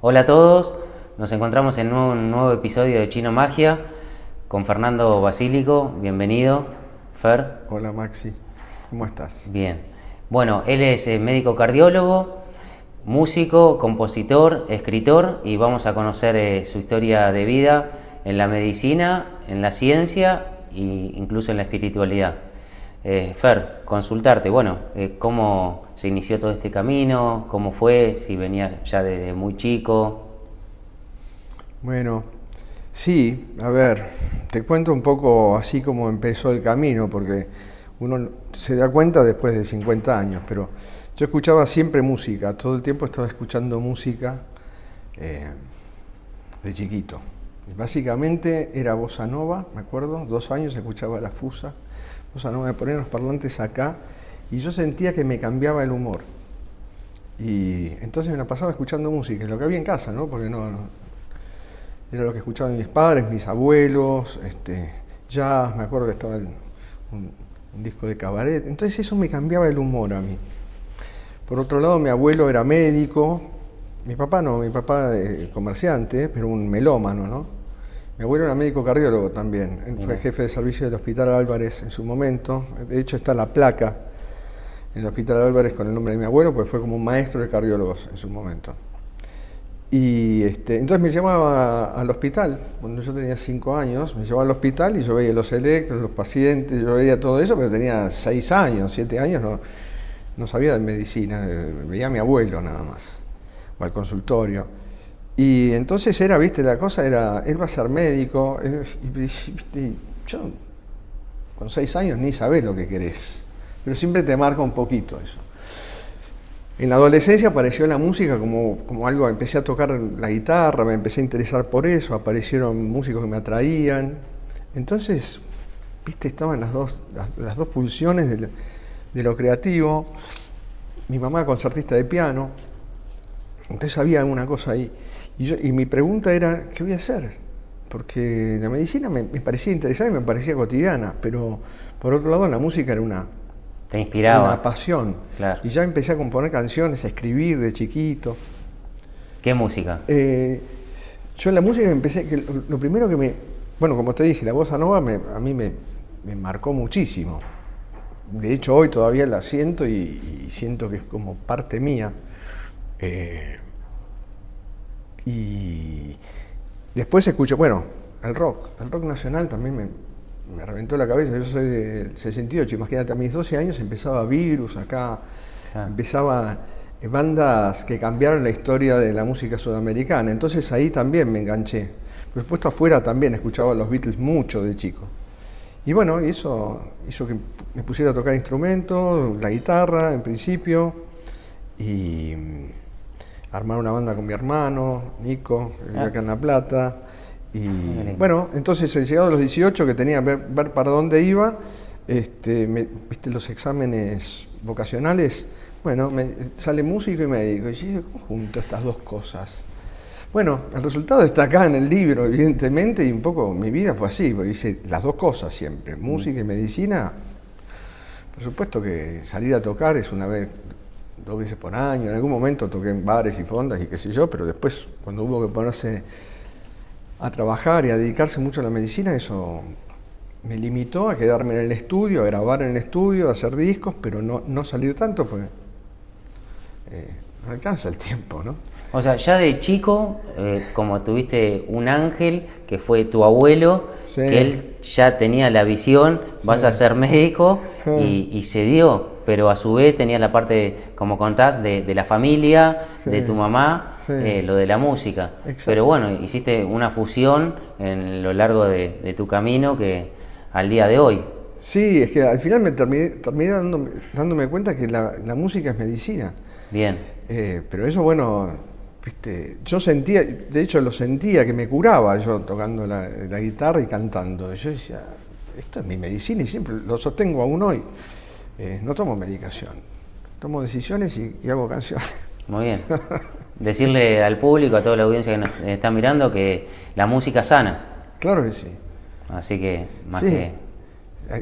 Hola a todos, nos encontramos en un nuevo episodio de Chino Magia con Fernando Basílico, bienvenido. Fer. Hola Maxi, ¿cómo estás? Bien. Bueno, él es médico cardiólogo, músico, compositor, escritor y vamos a conocer su historia de vida en la medicina, en la ciencia e incluso en la espiritualidad. Fer, consultarte, ¿cómo se inició todo este camino? ¿Cómo fue? Si venías ya desde muy chico. Bueno, sí, a ver, te cuento un poco así como empezó el camino, porque uno se da cuenta después de 50 años, pero yo escuchaba siempre música, todo el tiempo estaba escuchando música de chiquito. Y básicamente era bossa nova, me acuerdo, 2 años escuchaba la fusa, bossa nova, me ponían los parlantes acá y yo sentía que me cambiaba el humor. Y entonces me la pasaba escuchando música, lo que había en casa, ¿no? Porque era lo que escuchaban mis padres, mis abuelos, jazz, me acuerdo que estaba un disco de cabaret, entonces eso me cambiaba el humor a mí. Por otro lado, mi abuelo era médico, mi papá no, mi papá comerciante, pero un melómano, ¿no? Mi abuelo era médico cardiólogo también, él fue jefe de servicio del Hospital Álvarez en su momento, de hecho está la placa en el Hospital Álvarez con el nombre de mi abuelo, pues fue como un maestro de cardiólogos en su momento. Y entonces me llevaba al hospital, cuando yo tenía 5 años, me llevaba al hospital y yo veía los electros, los pacientes, yo veía todo eso, pero tenía 6 años, 7 años, no sabía de medicina, veía a mi abuelo nada más, o al consultorio. Y entonces era, viste, la cosa era, él va a ser médico, y yo con 6 años ni sabés lo que querés, pero siempre te marca un poquito eso. En la adolescencia apareció la música como algo, empecé a tocar la guitarra, me empecé a interesar por eso, aparecieron músicos que me atraían. Entonces, viste, estaban las dos pulsiones de lo creativo. Mi mamá concertista de piano, entonces había una cosa ahí. Y mi pregunta era, ¿qué voy a hacer? Porque la medicina me parecía interesante y me parecía cotidiana, pero por otro lado la música era ¿Te inspiraba? una pasión. Claro. Y ya empecé a componer canciones, a escribir de chiquito. ¿Qué música? Yo en la música empecé, lo primero bueno, como te dije, la bossa nova a mí me marcó muchísimo. De hecho, hoy todavía la siento y siento que es como parte mía. Y después escucho, bueno, el rock nacional también me reventó la cabeza. Yo soy del 68, imagínate, a mis 12 años empezaba Virus acá, empezaba bandas que cambiaron la historia de la música sudamericana, entonces ahí también me enganché. Por supuesto afuera también escuchaba a los Beatles mucho de chico. Y bueno, eso hizo que me pusiera a tocar instrumentos, la guitarra en principio, y armar una banda con mi hermano, Nico, que vive acá en La Plata. Y bueno, entonces llegado a los 18 que tenía que ver para dónde iba, viste los exámenes vocacionales, bueno, sale músico y médico, y yo ¿cómo junto estas dos cosas? Bueno, el resultado está acá en el libro, evidentemente, y un poco mi vida fue así, porque hice las dos cosas siempre, música y medicina. Por supuesto que salir a tocar es 2 veces por año, en algún momento toqué en bares y fondas y qué sé yo, pero después cuando hubo que ponerse a trabajar y a dedicarse mucho a la medicina, eso me limitó a quedarme en el estudio, a grabar en el estudio, a hacer discos, pero no salir tanto, porque no alcanza el tiempo, ¿no? O sea, ya de chico, como tuviste un ángel que fue tu abuelo, Sí. que él ya tenía la visión, vas Sí. a ser médico y se dio, pero a su vez tenía la parte, como contás, de la familia, Sí. de tu mamá, Sí. lo de la música. Exacto. Pero bueno, hiciste una fusión en lo largo de tu camino que al día de hoy. Sí, es que al final me terminé dándome cuenta que la música es medicina. Bien. Pero eso, bueno, viste, yo sentía, de hecho lo sentía que me curaba yo tocando la guitarra y cantando. Yo decía, esto es mi medicina y siempre lo sostengo aún hoy. No tomo medicación, tomo decisiones y hago canciones. Muy bien. Decirle al público, a toda la audiencia que nos está mirando, que la música sana. Claro que sí. Así que, más Sí, que...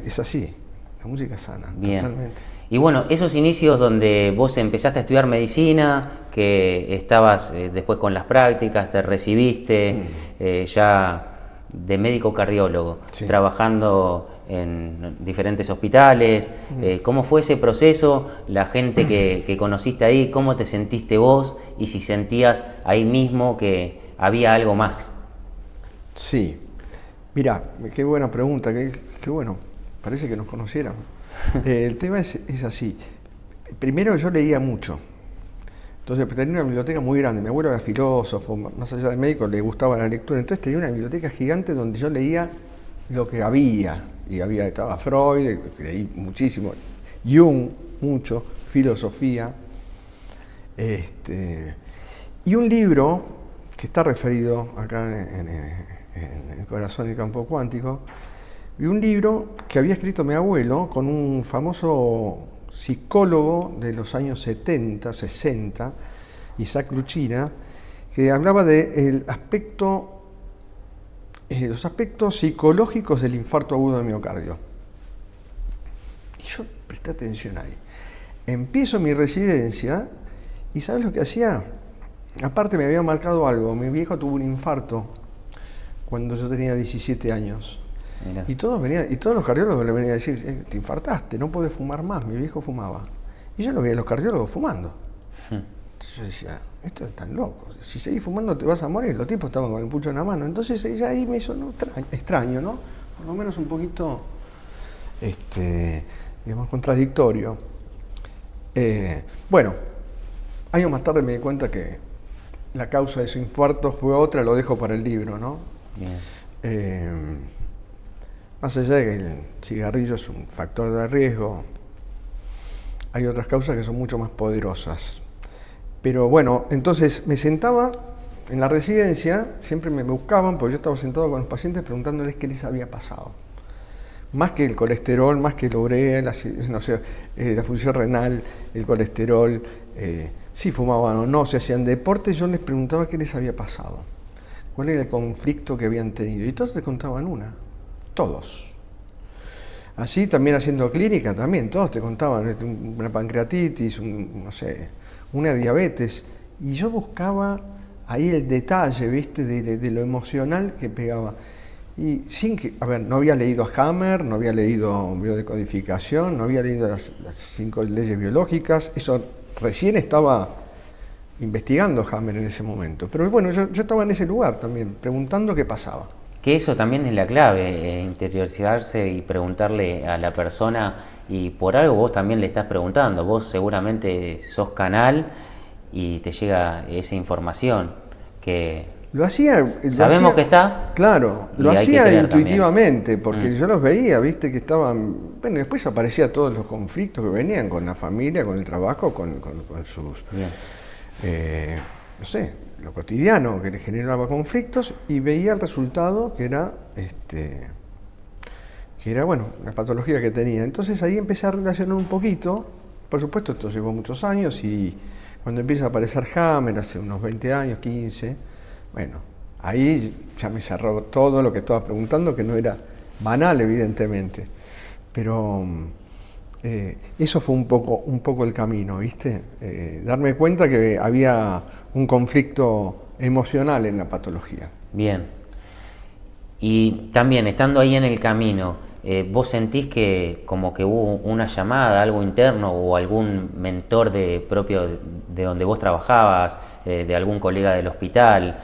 es así. la música sana, Bien. totalmente. Y bueno, esos inicios donde vos empezaste a estudiar medicina, que estabas después con las prácticas, te recibiste ya de médico cardiólogo, Sí. trabajando en diferentes hospitales, ¿cómo fue ese proceso? La gente que conociste ahí, ¿cómo te sentiste vos? Y si sentías ahí mismo que había algo más. Sí. Mirá, qué buena pregunta, qué bueno, parece que nos conociéramos. El tema es así. Primero yo leía mucho. Entonces tenía una biblioteca muy grande. Mi abuelo era filósofo, más allá de médico, le gustaba la lectura. Entonces tenía una biblioteca gigante donde yo leía lo que había. Y estaba Freud, leí muchísimo, Jung, mucho, filosofía. Y un libro que está referido acá en El corazón y el campo cuántico, y un libro que había escrito mi abuelo con un famoso psicólogo de los años 70, 60, Isaac Lucchina, que hablaba de los aspectos psicológicos del infarto agudo de miocardio. Y yo presté atención ahí. Empiezo mi residencia y ¿sabes lo que hacía? Aparte me había marcado algo. Mi viejo tuvo un infarto cuando yo tenía 17 años. Mirá. Y todos los cardiólogos le venían a decir, te infartaste, no podés fumar más. Mi viejo fumaba. Y yo lo veía a los cardiólogos fumando. Entonces yo decía, esto es tan loco. Si seguís fumando te vas a morir. Los tipos estaban con el pucho en la mano. Entonces ella ahí me hizo extraño, ¿no? Por lo menos un poquito, digamos, contradictorio. Bueno, años más tarde me di cuenta que la causa de su infarto fue otra, lo dejo para el libro, ¿no? Más allá de que el cigarrillo es un factor de riesgo, hay otras causas que son mucho más poderosas. Pero bueno, entonces me sentaba en la residencia, siempre me buscaban, porque yo estaba sentado con los pacientes preguntándoles qué les había pasado. Más que el colesterol, más que la urea, la función renal, el colesterol, si fumaban o no, si hacían deporte, yo les preguntaba qué les había pasado, cuál era el conflicto que habían tenido. Y todos te contaban una, todos. Así también haciendo clínica, también, todos te contaban una pancreatitis, una diabetes. Y yo buscaba ahí el detalle, ¿viste? De lo emocional que pegaba. Y no había leído a Hammer, no había leído biodecodificación, no había leído las 5 leyes biológicas, eso recién estaba investigando Hammer en ese momento. Pero bueno, yo estaba en ese lugar también, preguntando qué pasaba. Que eso también es la clave, interiorizarse y preguntarle a la persona, y por algo vos también le estás preguntando, vos seguramente sos canal y te llega esa información que sabemos que está. Claro, lo hacía intuitivamente, porque yo los veía, viste, que estaban. Bueno, después aparecían todos los conflictos que venían con la familia, con el trabajo, con sus. No sé, lo cotidiano que les generaba conflictos, y veía el resultado que era, bueno, la patología que tenía. Entonces ahí empecé a relacionar un poquito. Por supuesto, esto llevó muchos años, y cuando empieza a aparecer Hammer, hace unos 20 años, 15. Bueno, ahí ya me cerró todo lo que estaba preguntando, que no era banal, evidentemente. Pero eso fue un poco el camino, ¿viste? Darme cuenta que había un conflicto emocional en la patología. Bien. Y también, estando ahí en el camino, ¿vos sentís que como que hubo una llamada, algo interno, o algún mentor propio de donde vos trabajabas, de algún colega del hospital,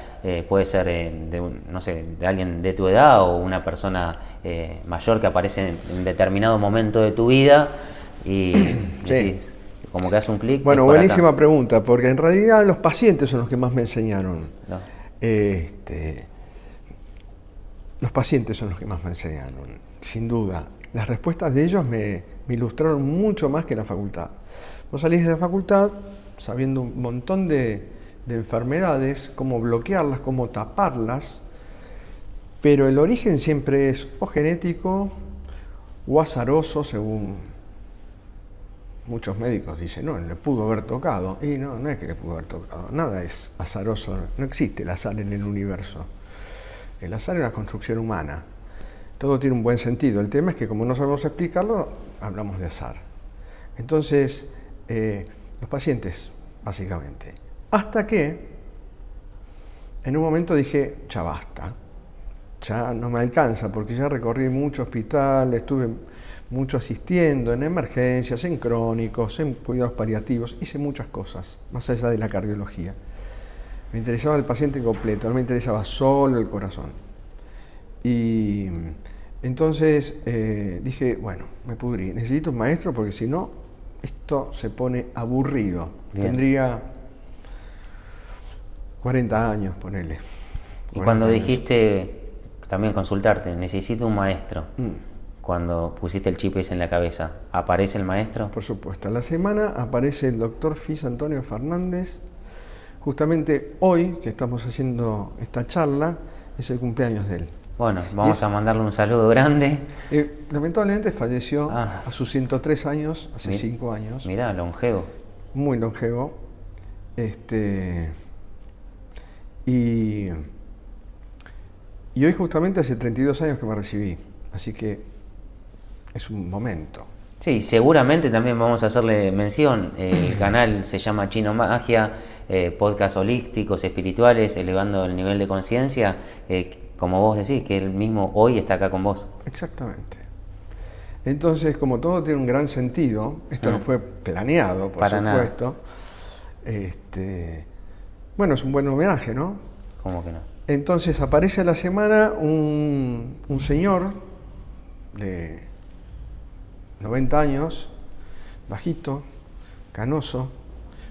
puede ser de alguien de tu edad o una persona mayor que aparece en determinado momento de tu vida y decís, como que hace un clic? Bueno, buenísima pregunta, porque en realidad los pacientes son los que más me enseñaron. No. Los pacientes son los que más me enseñaron, sin duda. Las respuestas de ellos me ilustraron mucho más que la facultad. Vos salís de la facultad sabiendo un montón de enfermedades, cómo bloquearlas, cómo taparlas, pero el origen siempre es o genético o azaroso, según muchos médicos dicen, no, le pudo haber tocado. Y no es que le pudo haber tocado, nada es azaroso, no existe el azar en el universo. El azar es una construcción humana, todo tiene un buen sentido. El tema es que como no sabemos explicarlo, hablamos de azar. Entonces, los pacientes, básicamente. Hasta que, en un momento dije, ya basta, ya no me alcanza, porque ya recorrí mucho hospital, estuve mucho asistiendo en emergencias, en crónicos, en cuidados paliativos, hice muchas cosas, más allá de la cardiología. Me interesaba el paciente completo, no me interesaba solo el corazón. Y entonces dije, bueno, me pudrí, necesito un maestro porque si no, esto se pone aburrido. Bien. Tendría 40 años, ponele. Y cuando dijiste, también consultarte, necesito un maestro, cuando pusiste el chip ese en la cabeza, ¿aparece el maestro? Por supuesto, a la semana aparece el doctor Fis Antonio Fernández. Justamente hoy, que estamos haciendo esta charla, es el cumpleaños de él. Bueno, vamos a mandarle un saludo grande. Lamentablemente falleció a sus 103 años, hace 5 años. Mirá, longevo. Muy longevo. Y hoy justamente hace 32 años que me recibí, así que es un momento. Sí, seguramente también vamos a hacerle mención. El canal se llama Chino Magia, podcast holísticos, espirituales, elevando el nivel de conciencia. Como vos decís, que él mismo hoy está acá con vos. Exactamente. Entonces, como todo tiene un gran sentido, esto no fue planeado, por Para supuesto. Bueno, es un buen homenaje, ¿no? ¿Cómo que no? Entonces aparece a la semana un señor de 90 años, bajito, canoso,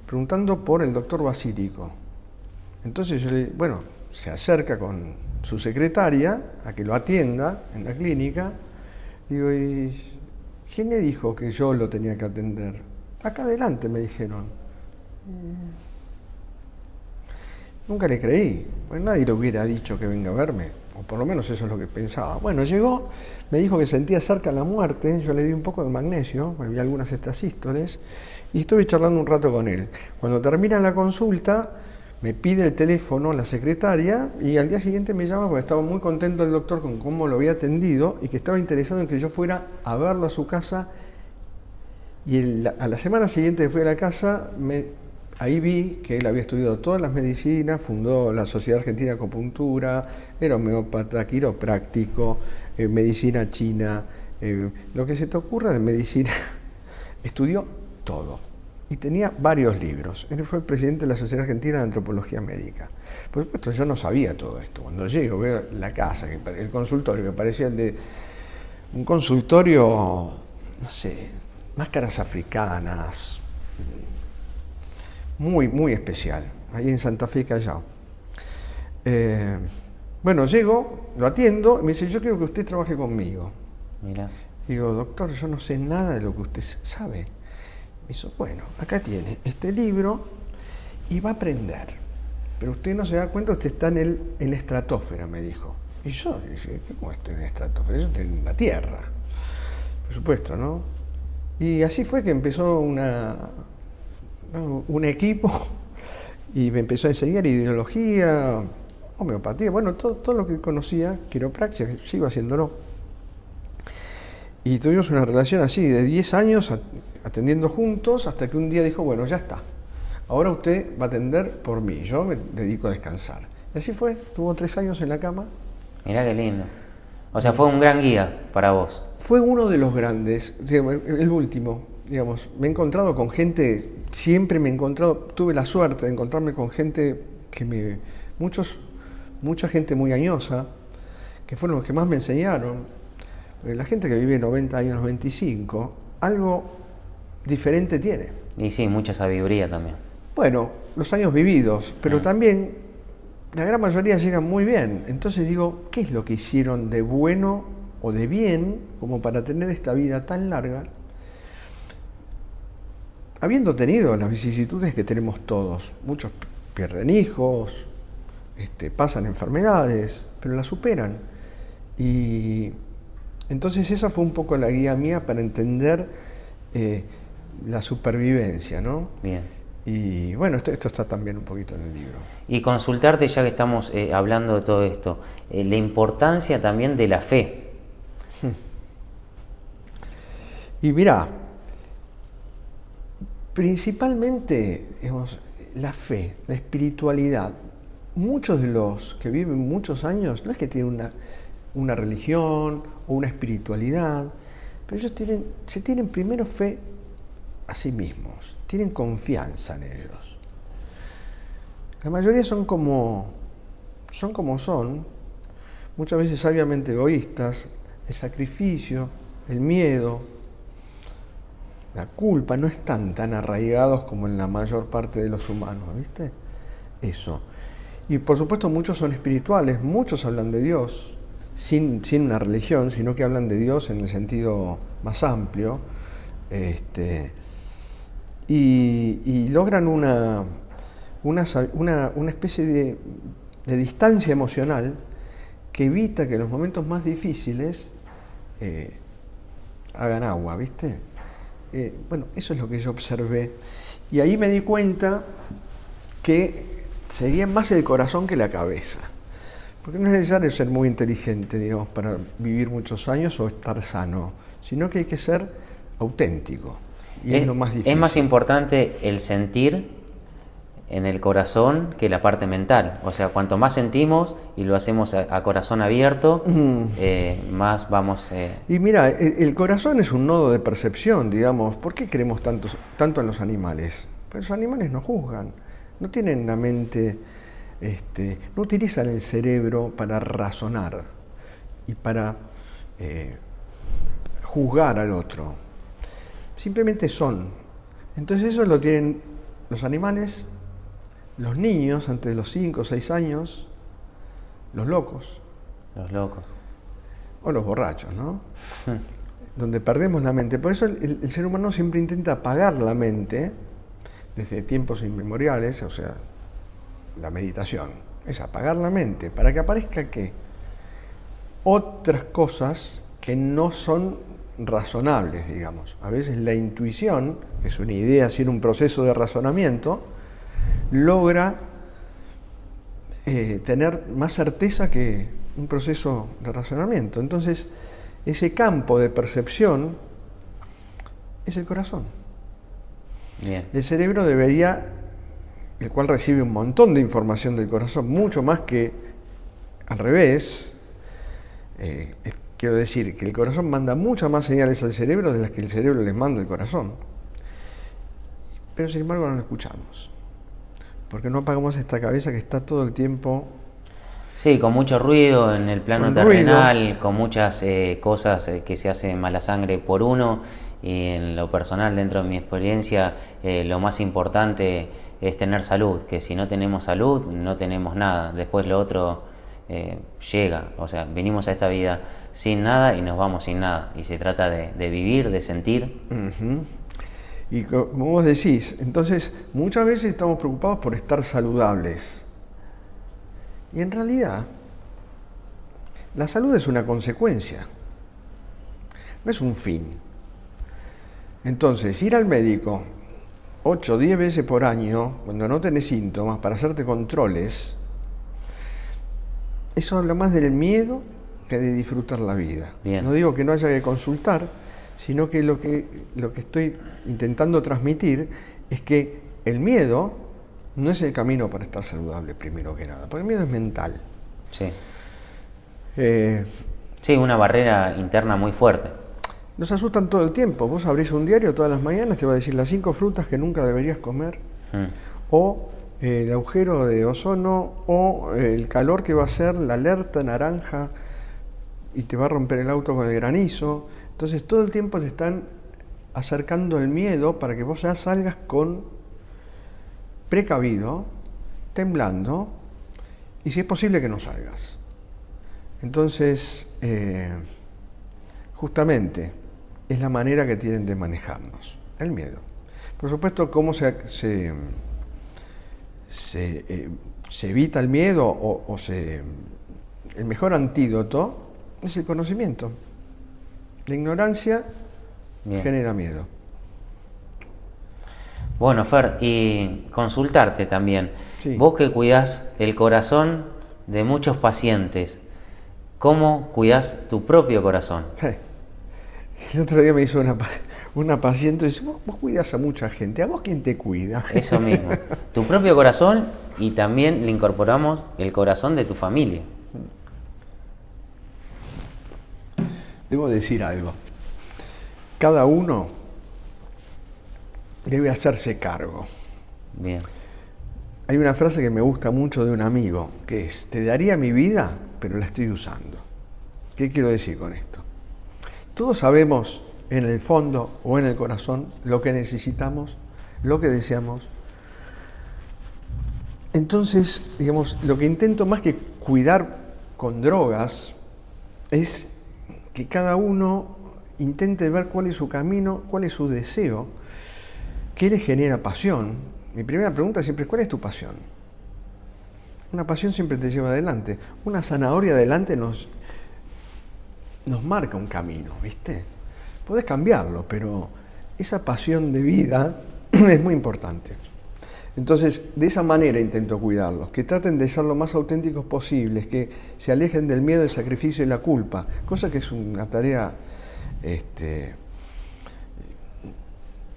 preguntando por el doctor Basílico. Entonces yo le, bueno, se acerca con su secretaria a que lo atienda en la clínica. Digo, ¿y quién me dijo que yo lo tenía que atender? Acá adelante, me dijeron. Nunca le creí, pues nadie le hubiera dicho que venga a verme, o por lo menos eso es lo que pensaba. Bueno, llegó, me dijo que sentía cerca la muerte, yo le di un poco de magnesio, me vi algunas extrasístoles, y estuve charlando un rato con él. Cuando termina la consulta, me pide el teléfono la secretaria, y al día siguiente me llama porque estaba muy contento el doctor con cómo lo había atendido, y que estaba interesado en que yo fuera a verlo a su casa, y a la semana siguiente que fui a la casa, ahí vi que él había estudiado todas las medicinas, fundó la Sociedad Argentina de Acupuntura, era homeópata, quiropráctico, medicina china, lo que se te ocurra de medicina, estudió todo. Y tenía varios libros. Él fue presidente de la Sociedad Argentina de Antropología Médica. Por supuesto, yo no sabía todo esto. Cuando llego, veo la casa, el consultorio, que parecía el de un consultorio, no sé, máscaras africanas, muy, muy especial, ahí en Santa Fe, Callao. Bueno, llego, lo atiendo, y me dice, yo quiero que usted trabaje conmigo. Mira. Digo, doctor, yo no sé nada de lo que usted sabe. Me dice, bueno, acá tiene este libro y va a aprender. Pero usted no se da cuenta, usted está en la estratosfera, me dijo. Y yo dije, ¿cómo estoy en la estratosfera? Yo estoy en la Tierra. Por supuesto, ¿no? Y así fue que empezó un equipo y me empezó a enseñar ideología, homeopatía, bueno, todo lo que conocía, quiropraxia, sigo haciéndolo. Y tuvimos una relación así de 10 años atendiendo juntos hasta que un día dijo, bueno, ya está, ahora usted va a atender por mí, yo me dedico a descansar. Y así fue, tuvo 3 años en la cama. Mirá qué lindo. O sea, fue un gran guía para vos. Fue uno de los grandes, el último, digamos. Me he encontrado con gente, siempre me he encontrado, tuve la suerte de encontrarme con gente mucha gente muy añosa, que fueron los que más me enseñaron. La gente que vive 90 años, 95, algo diferente tiene. Y sí, mucha sabiduría también. Bueno, los años vividos, pero también la gran mayoría llegan muy bien. Entonces digo, ¿qué es lo que hicieron de bueno o de bien como para tener esta vida tan larga? Habiendo tenido las vicisitudes que tenemos todos, muchos pierden hijos, pasan enfermedades, pero las superan. Y entonces esa fue un poco la guía mía para entender la supervivencia, ¿no? Bien. Y bueno, esto está también un poquito en el libro. Y consultarte, ya que estamos hablando de todo esto, la importancia también de la fe. Y mirá, principalmente, digamos, la fe, la espiritualidad. Muchos de los que viven muchos años no es que tienen una religión o una espiritualidad, pero ellos tienen primero fe a sí mismos, tienen confianza en ellos. La mayoría son como son, muchas veces sabiamente egoístas, el sacrificio, el miedo, la culpa no están tan arraigados como en la mayor parte de los humanos, ¿viste? Eso. Y por supuesto muchos son espirituales, muchos hablan de Dios, sin una religión, sino que hablan de Dios en el sentido más amplio, y logran una especie de distancia emocional que evita que en los momentos más difíciles hagan agua, ¿viste? Bueno, eso es lo que yo observé. Y ahí me di cuenta que sería más el corazón que la cabeza. Porque no es necesario ser muy inteligente, digamos, para vivir muchos años o estar sano, sino que hay que ser auténtico. Y es lo más difícil. Es más importante el sentir en el corazón que la parte mental. O sea, cuanto más sentimos y lo hacemos a corazón abierto, más vamos... Y mira, el corazón es un nodo de percepción, digamos. ¿Por qué creemos tanto en los animales? Pues los animales no juzgan, no tienen la mente, no utilizan el cerebro para razonar y para juzgar al otro. Simplemente son. Entonces eso lo tienen los animales, los niños antes de los 5 o 6 años, los locos. Los locos. O los borrachos, ¿no? Donde perdemos la mente. Por eso el ser humano siempre intenta apagar la mente desde tiempos inmemoriales, o sea, la meditación. Es apagar la mente para que aparezca ¿qué? Otras cosas que no son razonables, digamos. A veces la intuición, que es una idea sin un proceso de razonamiento, logra tener más certeza que un proceso de razonamiento. Entonces, ese campo de percepción es el corazón. Bien. El cerebro debería, el cual recibe un montón de información del corazón, mucho más que al revés. Quiero decir que el corazón manda muchas más señales al cerebro de las que el cerebro les manda al corazón. Pero sin embargo no lo escuchamos. Porque no apagamos esta cabeza que está todo el tiempo... Sí, con mucho ruido en el plano Con terrenal, ruido. con muchas cosas que se hace mala sangre por uno, y en lo personal, dentro de mi experiencia, lo más importante es tener salud, que si no tenemos salud, no tenemos nada. Después lo otro llega, o sea, venimos a esta vida sin nada y nos vamos sin nada. Y se trata de vivir, de sentir. Uh-huh. Y como vos decís, entonces muchas veces estamos preocupados por estar saludables. Y en realidad, la salud es una consecuencia, no es un fin. Entonces, ir al médico 8 o 10 veces por año, cuando no tenés síntomas, para hacerte controles, eso habla más del miedo que de disfrutar la vida. Bien. No digo que no haya que consultar, sino que lo que estoy intentando transmitir es que el miedo no es el camino para estar saludable, primero que nada, porque el miedo es mental. Sí. Sí, una barrera interna muy fuerte. Nos asustan todo el tiempo. Vos abrís un diario todas las mañanas, te va a decir las 5 frutas que nunca deberías comer, o el agujero de ozono, o el calor que va a ser, la alerta naranja, y te va a romper el auto con el granizo. Entonces todo el tiempo te están acercando el miedo para que vos ya salgas precavido, temblando, y si es posible que no salgas. Entonces, justamente, es la manera que tienen de manejarnos, el miedo. Por supuesto, cómo se evita el miedo el mejor antídoto es el conocimiento. La ignorancia genera miedo. Bueno, Fer, y consultarte también. Sí. Vos que cuidás el corazón de muchos pacientes, ¿cómo cuidás tu propio corazón? El otro día me hizo una paciente y dice, vos cuidas a mucha gente, ¿a vos quién te cuida? Eso mismo. Tu propio corazón y también le incorporamos el corazón de tu familia. Debo decir algo. Cada uno debe hacerse cargo. Bien. Hay una frase que me gusta mucho de un amigo, que es, te daría mi vida, pero la estoy usando. ¿Qué quiero decir con esto? Todos sabemos en el fondo o en el corazón lo que necesitamos, lo que deseamos. Entonces, digamos, lo que intento más que cuidar con drogas es que cada uno intente ver cuál es su camino, cuál es su deseo, qué le genera pasión. Mi primera pregunta siempre es, ¿cuál es tu pasión? Una pasión siempre te lleva adelante. Una zanahoria adelante nos marca un camino, ¿viste? Podés cambiarlo, pero esa pasión de vida es muy importante. Entonces, de esa manera intento cuidarlos, que traten de ser lo más auténticos posibles, que se alejen del miedo, el sacrificio y la culpa, cosa que es una tarea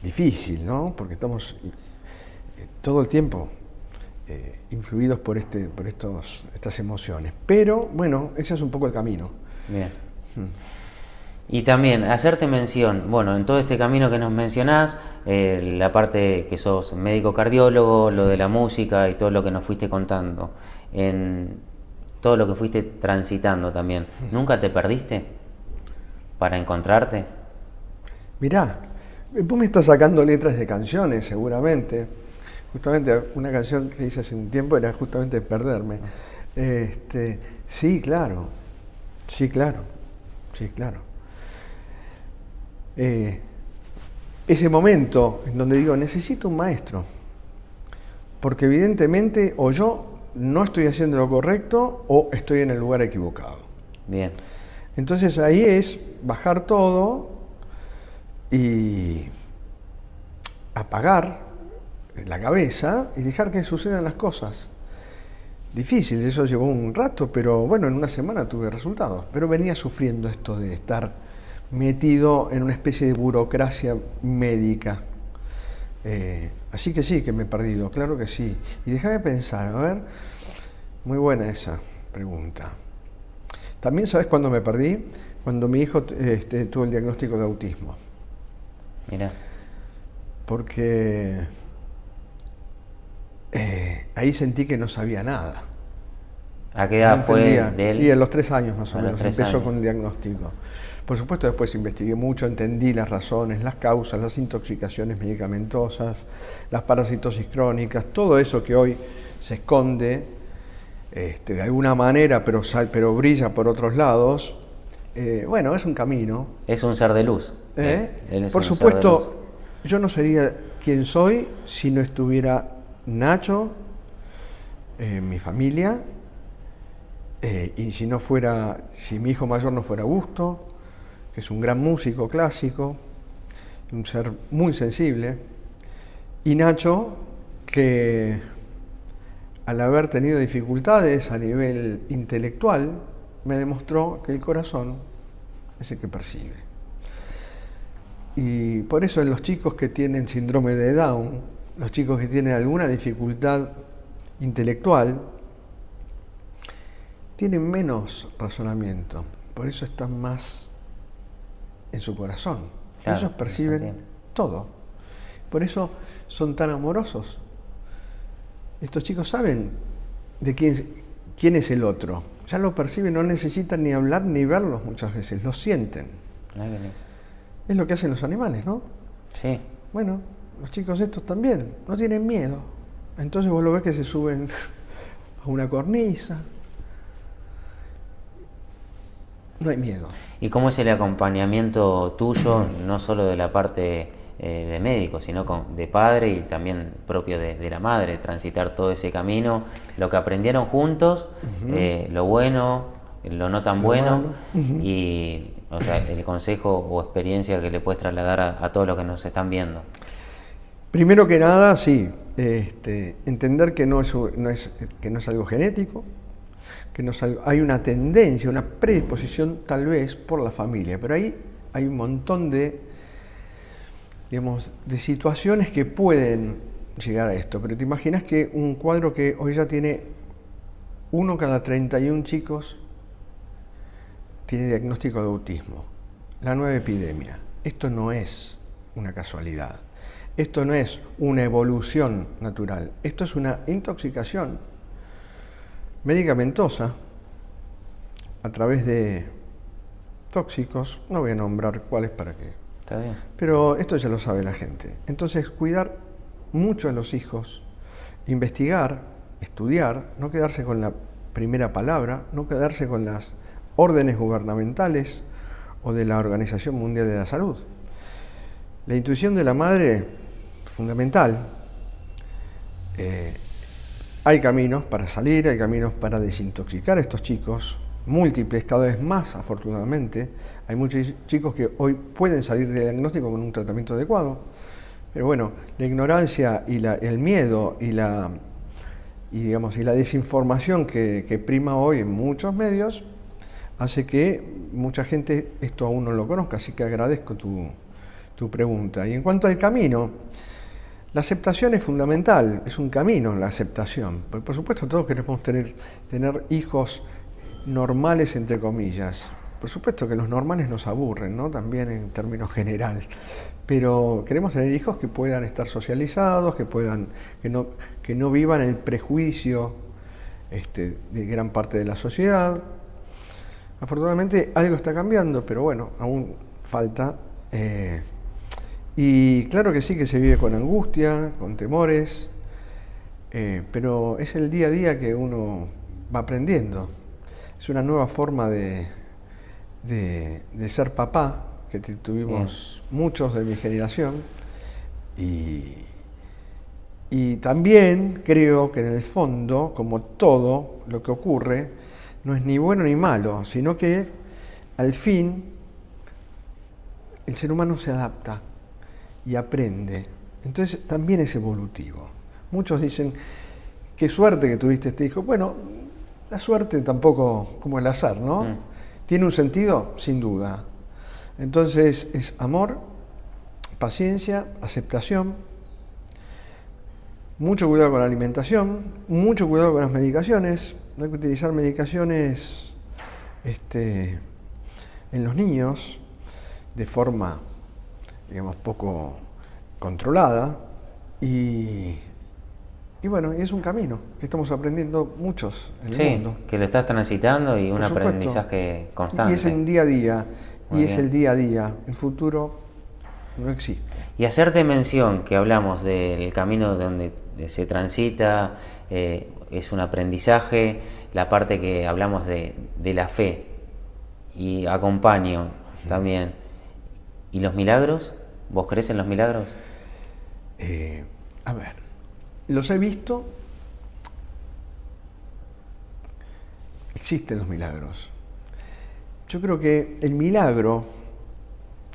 difícil, ¿no? Porque estamos todo el tiempo influidos por estas emociones. Pero, bueno, ese es un poco el camino. Bien. Y también hacerte mención, bueno, en todo este camino que nos mencionás, la parte que sos médico cardiólogo, lo de la música y todo lo que nos fuiste contando, en todo lo que fuiste transitando también, ¿nunca te perdiste para encontrarte? Mirá, vos me estás sacando letras de canciones seguramente. Justamente una canción que hice hace un tiempo era justamente perderme. Sí, claro. Sí, claro. Sí, claro. Ese momento en donde digo, necesito un maestro, porque evidentemente o yo no estoy haciendo lo correcto o estoy en el lugar equivocado. Bien. Entonces ahí es bajar todo y apagar la cabeza y dejar que sucedan las cosas. Difícil, eso llevó un rato, pero bueno, en una semana tuve resultados. Pero venía sufriendo esto de estar metido en una especie de burocracia médica. Así que sí, que me he perdido, claro que sí. Y déjame pensar, a ver, muy buena esa pregunta. También, ¿sabes cuándo me perdí? Cuando mi hijo tuvo el diagnóstico de autismo. Mira. Porque ahí sentí que no sabía nada. ¿A qué edad fue de él? Y a los 3 años más o menos empezó años. con el diagnóstico. Por supuesto, después investigué mucho, entendí las razones, las causas, las intoxicaciones medicamentosas, las parasitosis crónicas, todo eso que hoy se esconde de alguna manera, pero brilla por otros lados. Bueno, es un camino. Es un ser de luz. Él es por supuesto, yo no sería quien soy si no estuviera Nacho, mi familia, y si mi hijo mayor no fuera Augusto, que es un gran músico clásico, un ser muy sensible, y Nacho, que al haber tenido dificultades a nivel intelectual, me demostró que el corazón es el que percibe. Y por eso en los chicos que tienen síndrome de Down, los chicos que tienen alguna dificultad intelectual, tienen menos razonamiento, por eso están más en su corazón. Claro, ellos perciben todo. Por eso son tan amorosos. Estos chicos saben de quién es el otro. Ya lo perciben, no necesitan ni hablar ni verlos muchas veces, lo sienten. Es lo que hacen los animales, ¿no? Sí. Bueno, los chicos estos también, no tienen miedo. Entonces vos lo ves que se suben a una cornisa. No hay miedo. ¿Y cómo es el acompañamiento tuyo, no solo de la parte de médico, sino de padre y también propio de la madre, transitar todo ese camino, lo que aprendieron juntos, lo bueno, lo no tan bueno, y o sea, el consejo o experiencia que le puedes trasladar a todos los que nos están viendo? Primero que nada, sí, entender que no es algo genético, que no es algo, hay una tendencia, una predisposición tal vez por la familia, pero hay hay un montón de, digamos, de situaciones que pueden llegar a esto. Pero te imaginas que un cuadro que hoy ya tiene 1 cada 31 chicos tiene diagnóstico de autismo, la nueva epidemia. Esto no es una casualidad, esto no es una evolución natural, esto es una intoxicación medicamentosa a través de tóxicos, no voy a nombrar cuáles para qué. Está bien. Pero esto ya lo sabe la gente. Entonces, cuidar mucho a los hijos, investigar, estudiar, no quedarse con la primera palabra, no quedarse con las órdenes gubernamentales o de la Organización Mundial de la Salud. La intuición de la madre, fundamental. Hay caminos para salir, hay caminos para desintoxicar a estos chicos, múltiples, cada vez más afortunadamente. Hay muchos chicos que hoy pueden salir del diagnóstico con un tratamiento adecuado, pero bueno, la ignorancia y el miedo y la desinformación que prima hoy en muchos medios hace que mucha gente esto aún no lo conozca, así que agradezco tu pregunta. Y en cuanto al camino, la aceptación es fundamental, es un camino la aceptación. Por supuesto todos queremos tener hijos normales, entre comillas. Por supuesto que los normales nos aburren, ¿no? También en términos generales. Pero queremos tener hijos que puedan estar socializados, que no vivan el prejuicio de gran parte de la sociedad. Afortunadamente algo está cambiando, pero bueno, aún falta. Y claro que sí que se vive con angustia, con temores, pero es el día a día que uno va aprendiendo. Es una nueva forma de ser papá, que tuvimos muchos de mi generación, y también creo que en el fondo, como todo lo que ocurre, no es ni bueno ni malo, sino que al fin el ser humano se adapta y aprende. Entonces también es evolutivo. Muchos dicen, qué suerte que tuviste este hijo. Bueno, la suerte tampoco como el azar, ¿no? ¿Tiene un sentido? Sin duda. Entonces es amor, paciencia, aceptación, mucho cuidado con la alimentación, mucho cuidado con las medicaciones. No hay que utilizar medicaciones en los niños de forma, digamos, poco controlada. Y bueno, y es un camino que estamos aprendiendo muchos en el mundo. Sí, que lo estás transitando y un aprendizaje constante. Y es en día a día, el día a día. El futuro no existe. Y hacerte mención, que hablamos del camino donde se transita, es un aprendizaje, la parte que hablamos de la fe, y acompaño también. ¿Y los milagros? ¿Vos crees en los milagros? A ver, los he visto. Existen los milagros. Yo creo que el milagro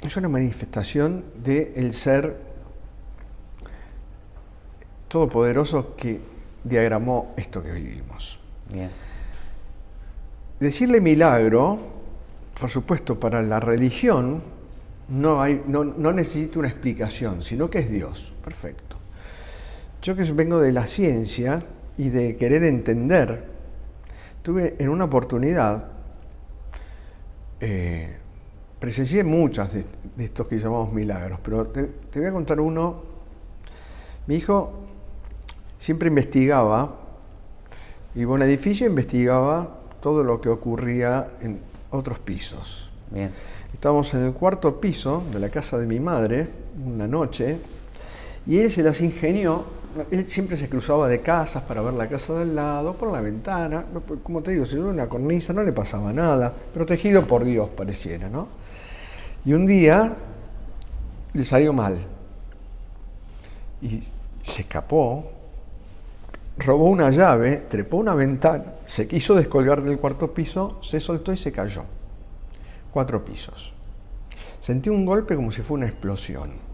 es una manifestación del ser todopoderoso que diagramó esto que vivimos. Bien. Decirle milagro, por supuesto, para la religión no necesita una explicación, sino que es Dios. Perfecto. Yo que vengo de la ciencia y de querer entender, tuve en una oportunidad, presencié muchas de estos que llamamos milagros, pero te voy a contar uno. Mi hijo siempre investigaba, iba a un edificio e investigaba todo lo que ocurría en otros pisos. Bien. Estábamos en el 4º piso de la casa de mi madre una noche y él se las ingenió. Él siempre se cruzaba de casas para ver la casa de al lado, por la ventana. Como te digo, si no era una cornisa no le pasaba nada, protegido por Dios pareciera, ¿no? Y un día le salió mal y se escapó, robó una llave, trepó una ventana, se quiso descolgar del 4º piso, se soltó y se cayó. 4 pisos. Sentí un golpe como si fuera una explosión.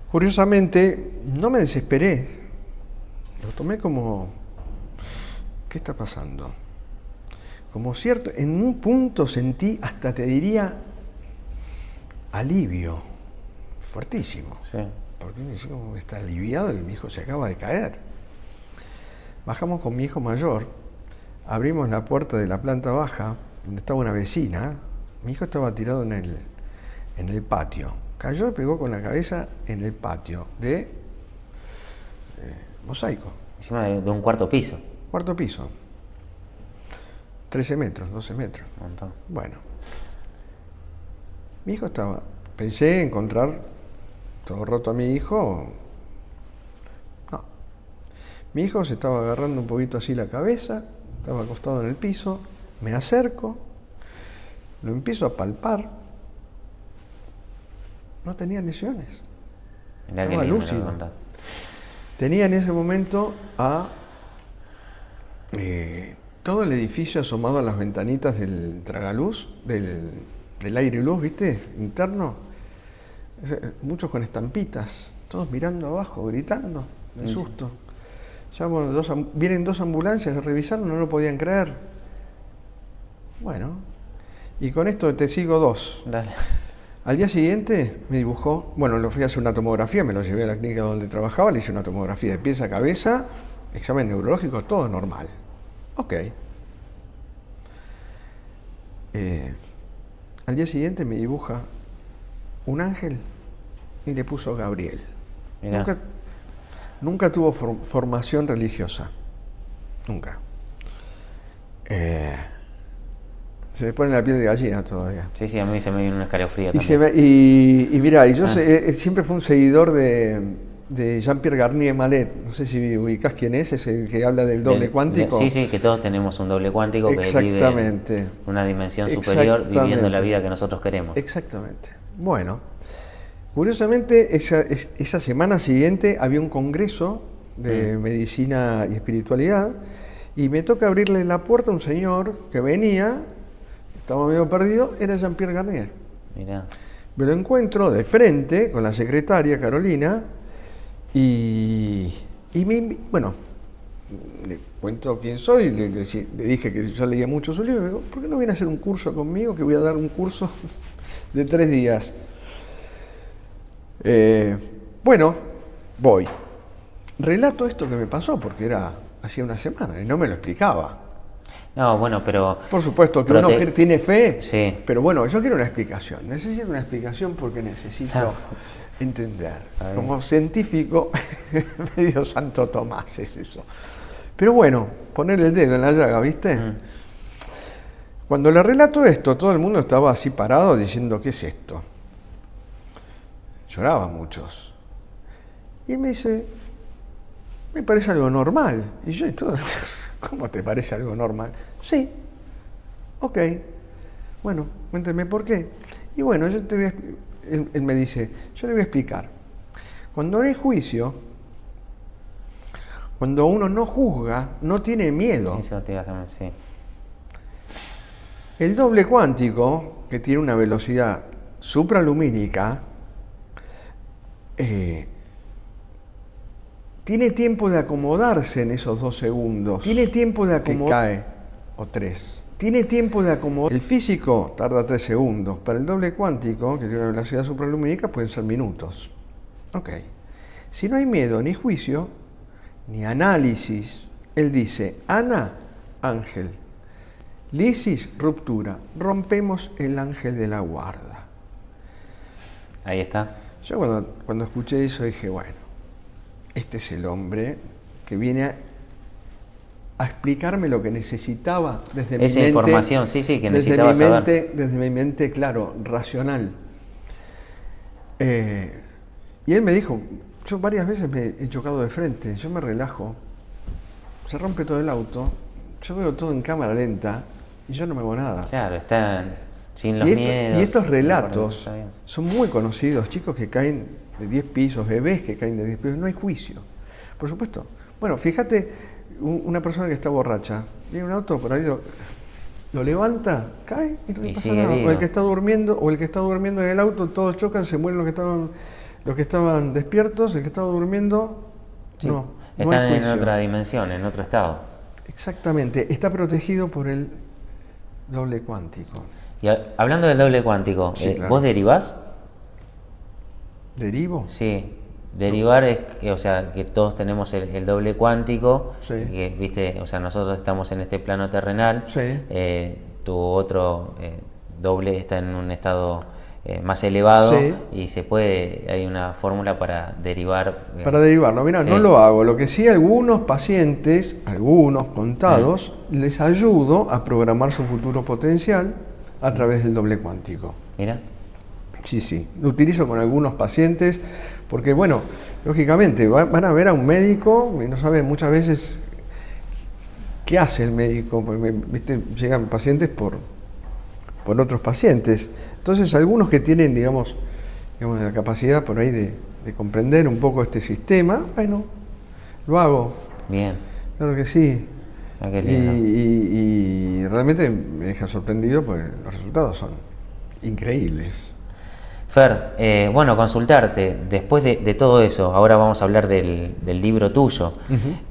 Curiosamente, no me desesperé. Lo tomé como, ¿qué está pasando? Como cierto, en un punto sentí, hasta te diría, alivio fuertísimo. Sí. Porque mi hijo está aliviado y mi hijo se acaba de caer. Bajamos con mi hijo mayor, abrimos la puerta de la planta baja, donde estaba una vecina. Mi hijo estaba tirado en el patio. Cayó y pegó con la cabeza en el patio de Mosaico. Encima de un cuarto piso. Cuarto piso. 13 metros, 12 metros. Un montón. Bueno. Mi hijo estaba... Pensé encontrar todo roto a mi hijo. No. Mi hijo se estaba agarrando un poquito así la cabeza, estaba acostado en el piso, me acerco, lo empiezo a palpar. No tenía lesiones. Mirá Estaba qué lindo lúcido. lo contás. Tenía en ese momento a todo el edificio asomado a las ventanitas del tragaluz, del aire y luz, ¿viste? Interno. Muchos con estampitas, todos mirando abajo, gritando, de susto. Ya, bueno, vienen 2 ambulancias, las revisaron, no lo podían creer. Bueno, y con esto te sigo 2. Dale. Al día siguiente me dibujó, bueno, lo fui a hacer una tomografía, me lo llevé a la clínica donde trabajaba, le hice una tomografía de pies a cabeza, examen neurológico, todo normal. Ok. Al día siguiente me dibuja un ángel y le puso Gabriel. Mirá. Nunca tuvo formación religiosa. Nunca. Se me pone la piel de gallina todavía. Sí, sí, a mí se me viene un escalofrío Y, también. y mirá, yo siempre fui un seguidor de Jean-Pierre Garnier Mallet. No sé si ubicás quién es el que habla del doble cuántico. Sí, sí, que todos tenemos un doble cuántico que vive en una dimensión superior viviendo la vida que nosotros queremos. Exactamente. Bueno, curiosamente esa semana siguiente había un congreso de medicina y espiritualidad y me toca abrirle la puerta a un señor que venía, estaba medio perdido, era Jean-Pierre Garnier. Mirá. Me lo encuentro de frente con la secretaria Carolina bueno, le cuento quién soy, le dije que yo leía mucho su libro, y me digo, ¿por qué no viene a hacer un curso conmigo? Que voy a dar un curso de 3 días. Bueno, voy. Relato esto que me pasó porque hacía una semana y no me lo explicaba. No, bueno, pero... Por supuesto que pero uno tiene fe, sí. pero bueno, yo quiero una explicación. Necesito una explicación porque necesito entender. Como científico, medio Santo Tomás es eso. Pero bueno, poner el dedo en la llaga, ¿viste? Cuando le relato esto, todo el mundo estaba así parado diciendo, ¿qué es esto? Lloraban muchos. Y me dice, me parece algo normal. Y yo, ¿cómo te parece algo normal? Sí. Ok. Bueno, cuénteme por qué. Y bueno, él me dice, yo le voy a explicar. Cuando no hay juicio, cuando uno no juzga, no tiene miedo. Eso te iba a hacer, sí. El doble cuántico, que tiene una velocidad supralumínica, tiene tiempo de acomodarse en esos 2 segundos. Tiene tiempo de acomodarse. O 3. Tiene tiempo de acomodar. El físico tarda 3 segundos. Para el doble cuántico, que tiene una velocidad supralumínica, pueden ser minutos. Ok. Si no hay miedo, ni juicio, ni análisis, él dice, Ana, ángel. Lisis, ruptura. Rompemos el ángel de la guarda. Ahí está. Yo cuando escuché eso dije, bueno, este es el hombre que viene a explicarme lo que necesitaba desde mi mente. Esa información, sí, que necesitaba saber. Desde mi mente, claro, racional. Y él me dijo, yo varias veces me he chocado de frente, yo me relajo, se rompe todo el auto, yo veo todo en cámara lenta y yo no me hago nada. Claro, están sin los miedos. Y estos relatos son muy conocidos, chicos que caen de 10 pisos, bebés que caen de 10 pisos, no hay juicio. Por supuesto. Bueno, fíjate, una persona que está borracha, viene un auto por ahí, lo levanta, cae y no le pasa nada. O el que está durmiendo en el auto, todos chocan, se mueren los que estaban despiertos, el que estaba durmiendo, sí, no están hay en juicio. otra dimensión, en otro estado. Exactamente, está protegido por el doble cuántico. Y hablando del doble cuántico, Sí, claro. ¿vos derivás? ¿Derivo? Sí, derivar es que, o sea, que todos tenemos el doble cuántico, Sí. que, viste, o sea, nosotros estamos en este plano terrenal, Sí. tu otro doble está en un estado más elevado, Sí. y hay una fórmula para derivar. Para derivarlo, mira, Sí. no lo hago. Lo que sí, algunos pacientes, algunos contados, les ayudo a programar su futuro potencial a través del doble cuántico. Mira, Sí, sí. Lo utilizo con algunos pacientes porque, bueno, lógicamente van a ver a un médico y no saben muchas veces qué hace el médico. Porque, ¿viste? Llegan pacientes por otros pacientes. Entonces, algunos que tienen, digamos la capacidad por ahí de comprender un poco este sistema, bueno, lo hago. bien. Claro que sí. Ah, qué lindo. Y realmente me deja sorprendido porque los resultados son increíbles. Fer, bueno, consultarte, después de todo eso, ahora vamos a hablar del libro tuyo,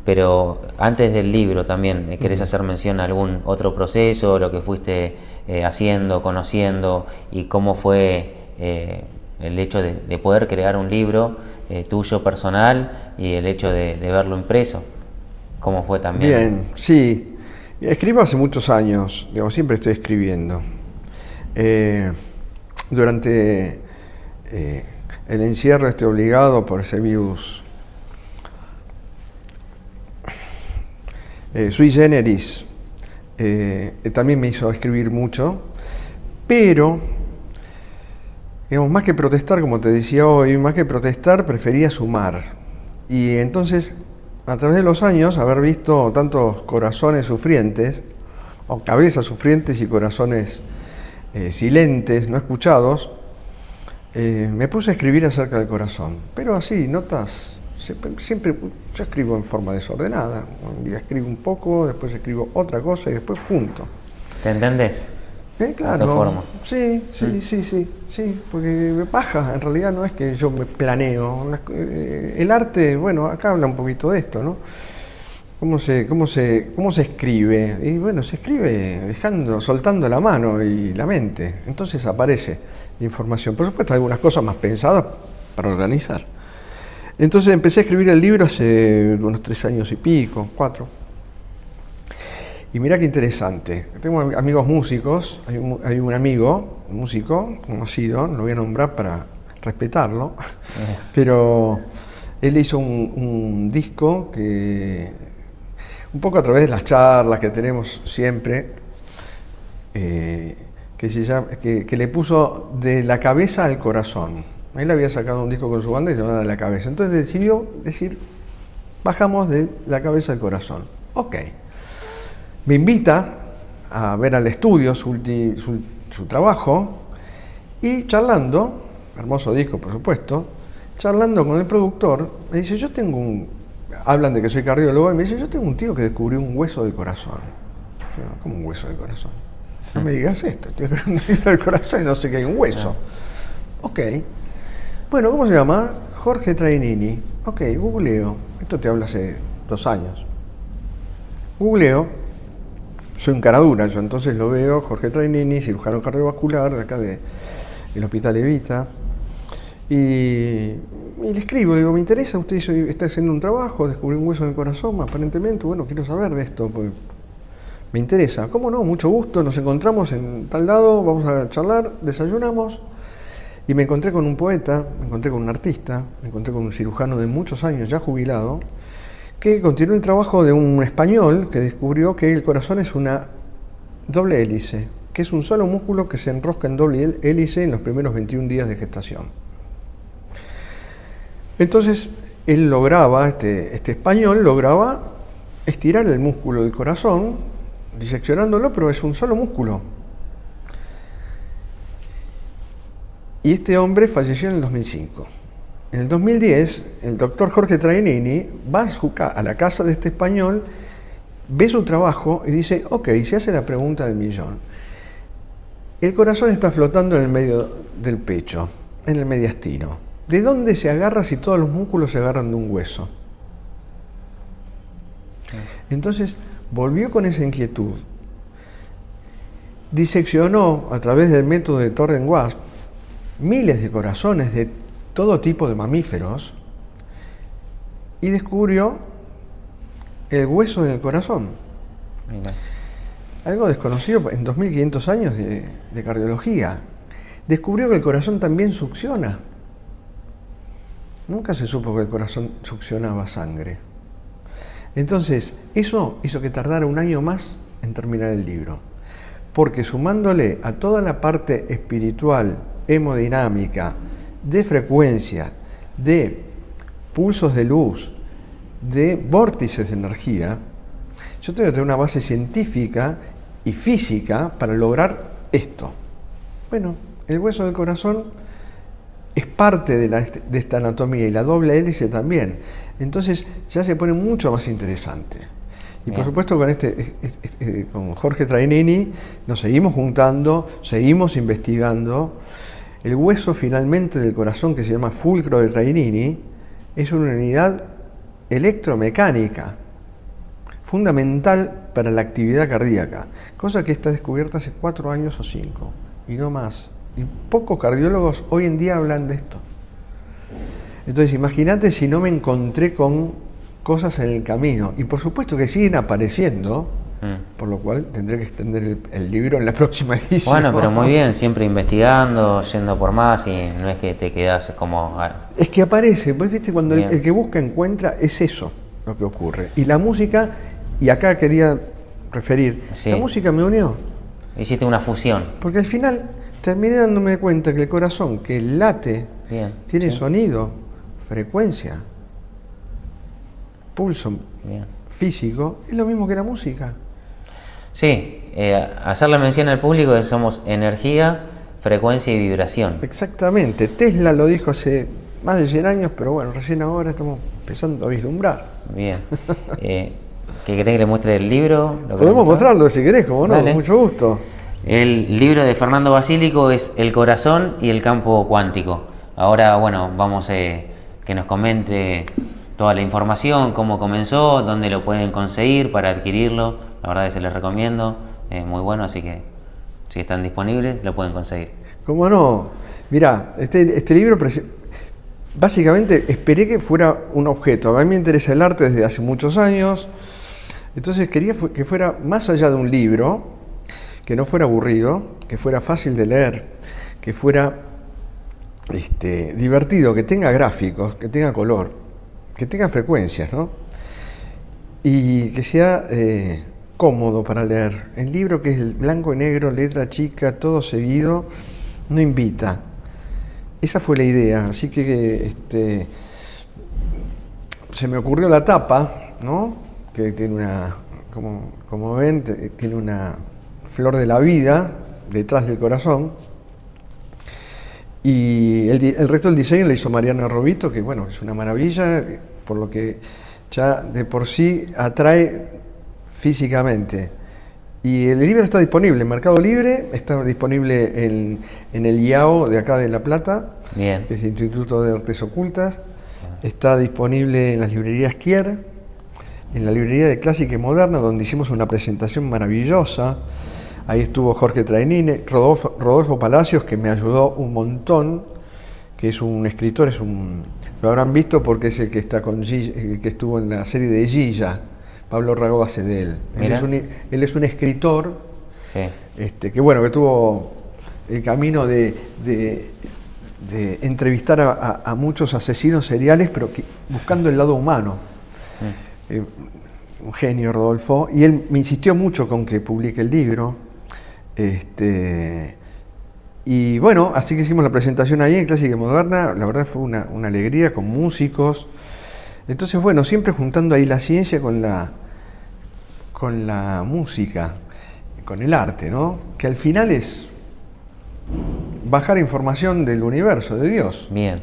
pero antes del libro también, ¿querés hacer mención a algún otro proceso, lo que fuiste haciendo, conociendo, y cómo fue el hecho de poder crear un libro tuyo personal y el hecho de verlo impreso? ¿Cómo fue también? Bien, sí. Escribo hace muchos años, digamos, siempre estoy escribiendo. Durante el encierro obligado por ese virus sui generis, también me hizo escribir mucho, pero, digamos, más que protestar, como te decía hoy, más que protestar, prefería sumar. Y entonces, a través de los años, haber visto tantos corazones sufrientes, o cabezas sufrientes y corazones silentes, no escuchados, me puse a escribir acerca del corazón, pero así, notas, siempre yo escribo en forma desordenada. Un día escribo un poco, después escribo otra cosa y después punto. ¿Te entendés? Claro. ¿De qué forma? Sí, porque me paja, en realidad no es que yo me planeo. El arte, bueno, acá habla un poquito de esto, ¿no? ¿Cómo se escribe? Y bueno, se escribe soltando la mano y la mente. Entonces aparece información. Por supuesto, algunas cosas más pensadas para organizar. Entonces empecé a escribir el libro hace unos 3 años y pico, 4. Y mirá qué interesante. Tengo amigos músicos, hay un amigo, un músico conocido, no lo voy a nombrar para respetarlo, pero él hizo un disco que, un poco a través de las charlas que tenemos siempre, que le puso De la cabeza al corazón. Él había sacado un disco con su banda y se llamaba De la cabeza. Entonces decidió decir, bajamos de la cabeza al corazón. Ok. Me invita a ver al estudio su trabajo y charlando, hermoso disco por supuesto, charlando con el productor, me dice, hablan de que soy cardiólogo, y me dice, yo tengo un tío que descubrió un hueso del corazón. Yo, ¿cómo un hueso del corazón? No me digas esto, estoy escribiendo un libro del corazón y no sé que hay un hueso. Ok. Bueno, ¿cómo se llama? Jorge Trainini. Ok, googleo. Esto te habla hace 2 años. Googleo. Soy un caradura, yo entonces lo veo, Jorge Trainini, cirujano cardiovascular, de acá del Hospital Evita. Y le escribo, digo, me interesa, usted está haciendo un trabajo, descubrió un hueso en el corazón, aparentemente, bueno, quiero saber de esto, porque me interesa. ¿Cómo no? Mucho gusto, nos encontramos en tal lado, vamos a charlar, desayunamos. Y me encontré con un poeta, me encontré con un artista, me encontré con un cirujano de muchos años, ya jubilado, que continuó el trabajo de un español que descubrió que el corazón es una doble hélice, que es un solo músculo que se enrosca en doble hélice en los primeros 21 días de gestación. Entonces, él lograba, este español lograba estirar el músculo del corazón, diseccionándolo, pero es un solo músculo. Y este hombre falleció en el 2005. En el 2010, el doctor Jorge Trainini va a la casa de este español, ve su trabajo y dice, ok, se hace la pregunta del millón. El corazón está flotando en el medio del pecho, en el mediastino. ¿De dónde se agarra si todos los músculos se agarran de un hueso? Entonces, volvió con esa inquietud. Diseccionó a través del método de Torden-Wasp miles de corazones de todo tipo de mamíferos y descubrió el hueso del corazón. Mira. Algo desconocido en 2500 años de cardiología. Descubrió que el corazón también succiona. Nunca se supo que el corazón succionaba sangre. Entonces, eso hizo que tardara un año más en terminar el libro. Porque sumándole a toda la parte espiritual, hemodinámica, de frecuencia, de pulsos de luz, de vórtices de energía, yo tengo que tener una base científica y física para lograr esto. Bueno, el hueso del corazón es parte de esta anatomía y la doble hélice también. Entonces ya se pone mucho más interesante. Y por supuesto con Jorge Trainini nos seguimos juntando, seguimos investigando. El hueso finalmente del corazón, que se llama fulcro de Trainini, es una unidad electromecánica fundamental para la actividad cardíaca, cosa que está descubierta hace 4 años o 5, y no más. Y pocos cardiólogos hoy en día hablan de esto. Entonces imagínate si no me encontré con cosas en el camino, y por supuesto que siguen apareciendo, por lo cual tendré que extender el libro en la próxima edición. Bueno, pero muy bien, siempre investigando, yendo por más, y no es que te quedas como... Es que aparece, pues viste, cuando el que busca encuentra, es eso lo que ocurre. Y la música, y acá quería referir, la música me unió. Hiciste una fusión. Porque al final terminé dándome cuenta que el corazón, que late, tiene sonido, frecuencia, pulso físico, es lo mismo que la música. Sí, hacer la mención al público de que somos energía, frecuencia y vibración. Exactamente, Tesla lo dijo hace más de 100 años, pero bueno, recién ahora estamos empezando a vislumbrar. Bien. ¿Qué querés que le muestre el libro? Podemos mostrarlo si querés, como no, con mucho gusto. El libro de Fernando Basílico es El corazón y el campo cuántico. Ahora, bueno, vamos que nos comente toda la información, cómo comenzó, dónde lo pueden conseguir para adquirirlo. La verdad es que se les recomiendo, es muy bueno, así que si están disponibles lo pueden conseguir. ¿Cómo no? Mirá, este libro básicamente esperé que fuera un objeto. A mí me interesa el arte desde hace muchos años, entonces quería que fuera más allá de un libro, que no fuera aburrido, que fuera fácil de leer, que fuera divertido, que tenga gráficos, que tenga color, que tenga frecuencias, ¿no? Y que sea cómodo para leer. El libro, que es el blanco y negro, letra chica, todo seguido, no invita. Esa fue la idea, así que se me ocurrió la tapa, ¿no? Que tiene una, como ven, tiene una flor de la vida detrás del corazón. Y el resto del diseño lo hizo Mariana Robito, que bueno, es una maravilla, por lo que ya de por sí atrae físicamente. Y el libro está disponible en Mercado Libre, está disponible en el IAO de acá de La Plata, que es el Instituto de Artes Ocultas, está disponible en las librerías Kier, en la librería de Clásica y Moderna, donde hicimos una presentación maravillosa. Ahí estuvo Jorge Trainini, Rodolfo Palacios, que me ayudó un montón, que es un escritor, lo habrán visto porque es el que está con que estuvo en la serie de Gilla. Pablo Rago hace de él. Él es un escritor que bueno, que tuvo el camino de entrevistar a muchos asesinos seriales, pero buscando el lado humano. Un genio, Rodolfo, y él me insistió mucho con que publique el libro. Y bueno, así que hicimos la presentación ahí en Clásica y Moderna. La verdad fue una alegría, con músicos. Entonces, bueno, siempre juntando ahí la ciencia con la música, con el arte, ¿no? Que al final es bajar información del universo, de Dios. Bien.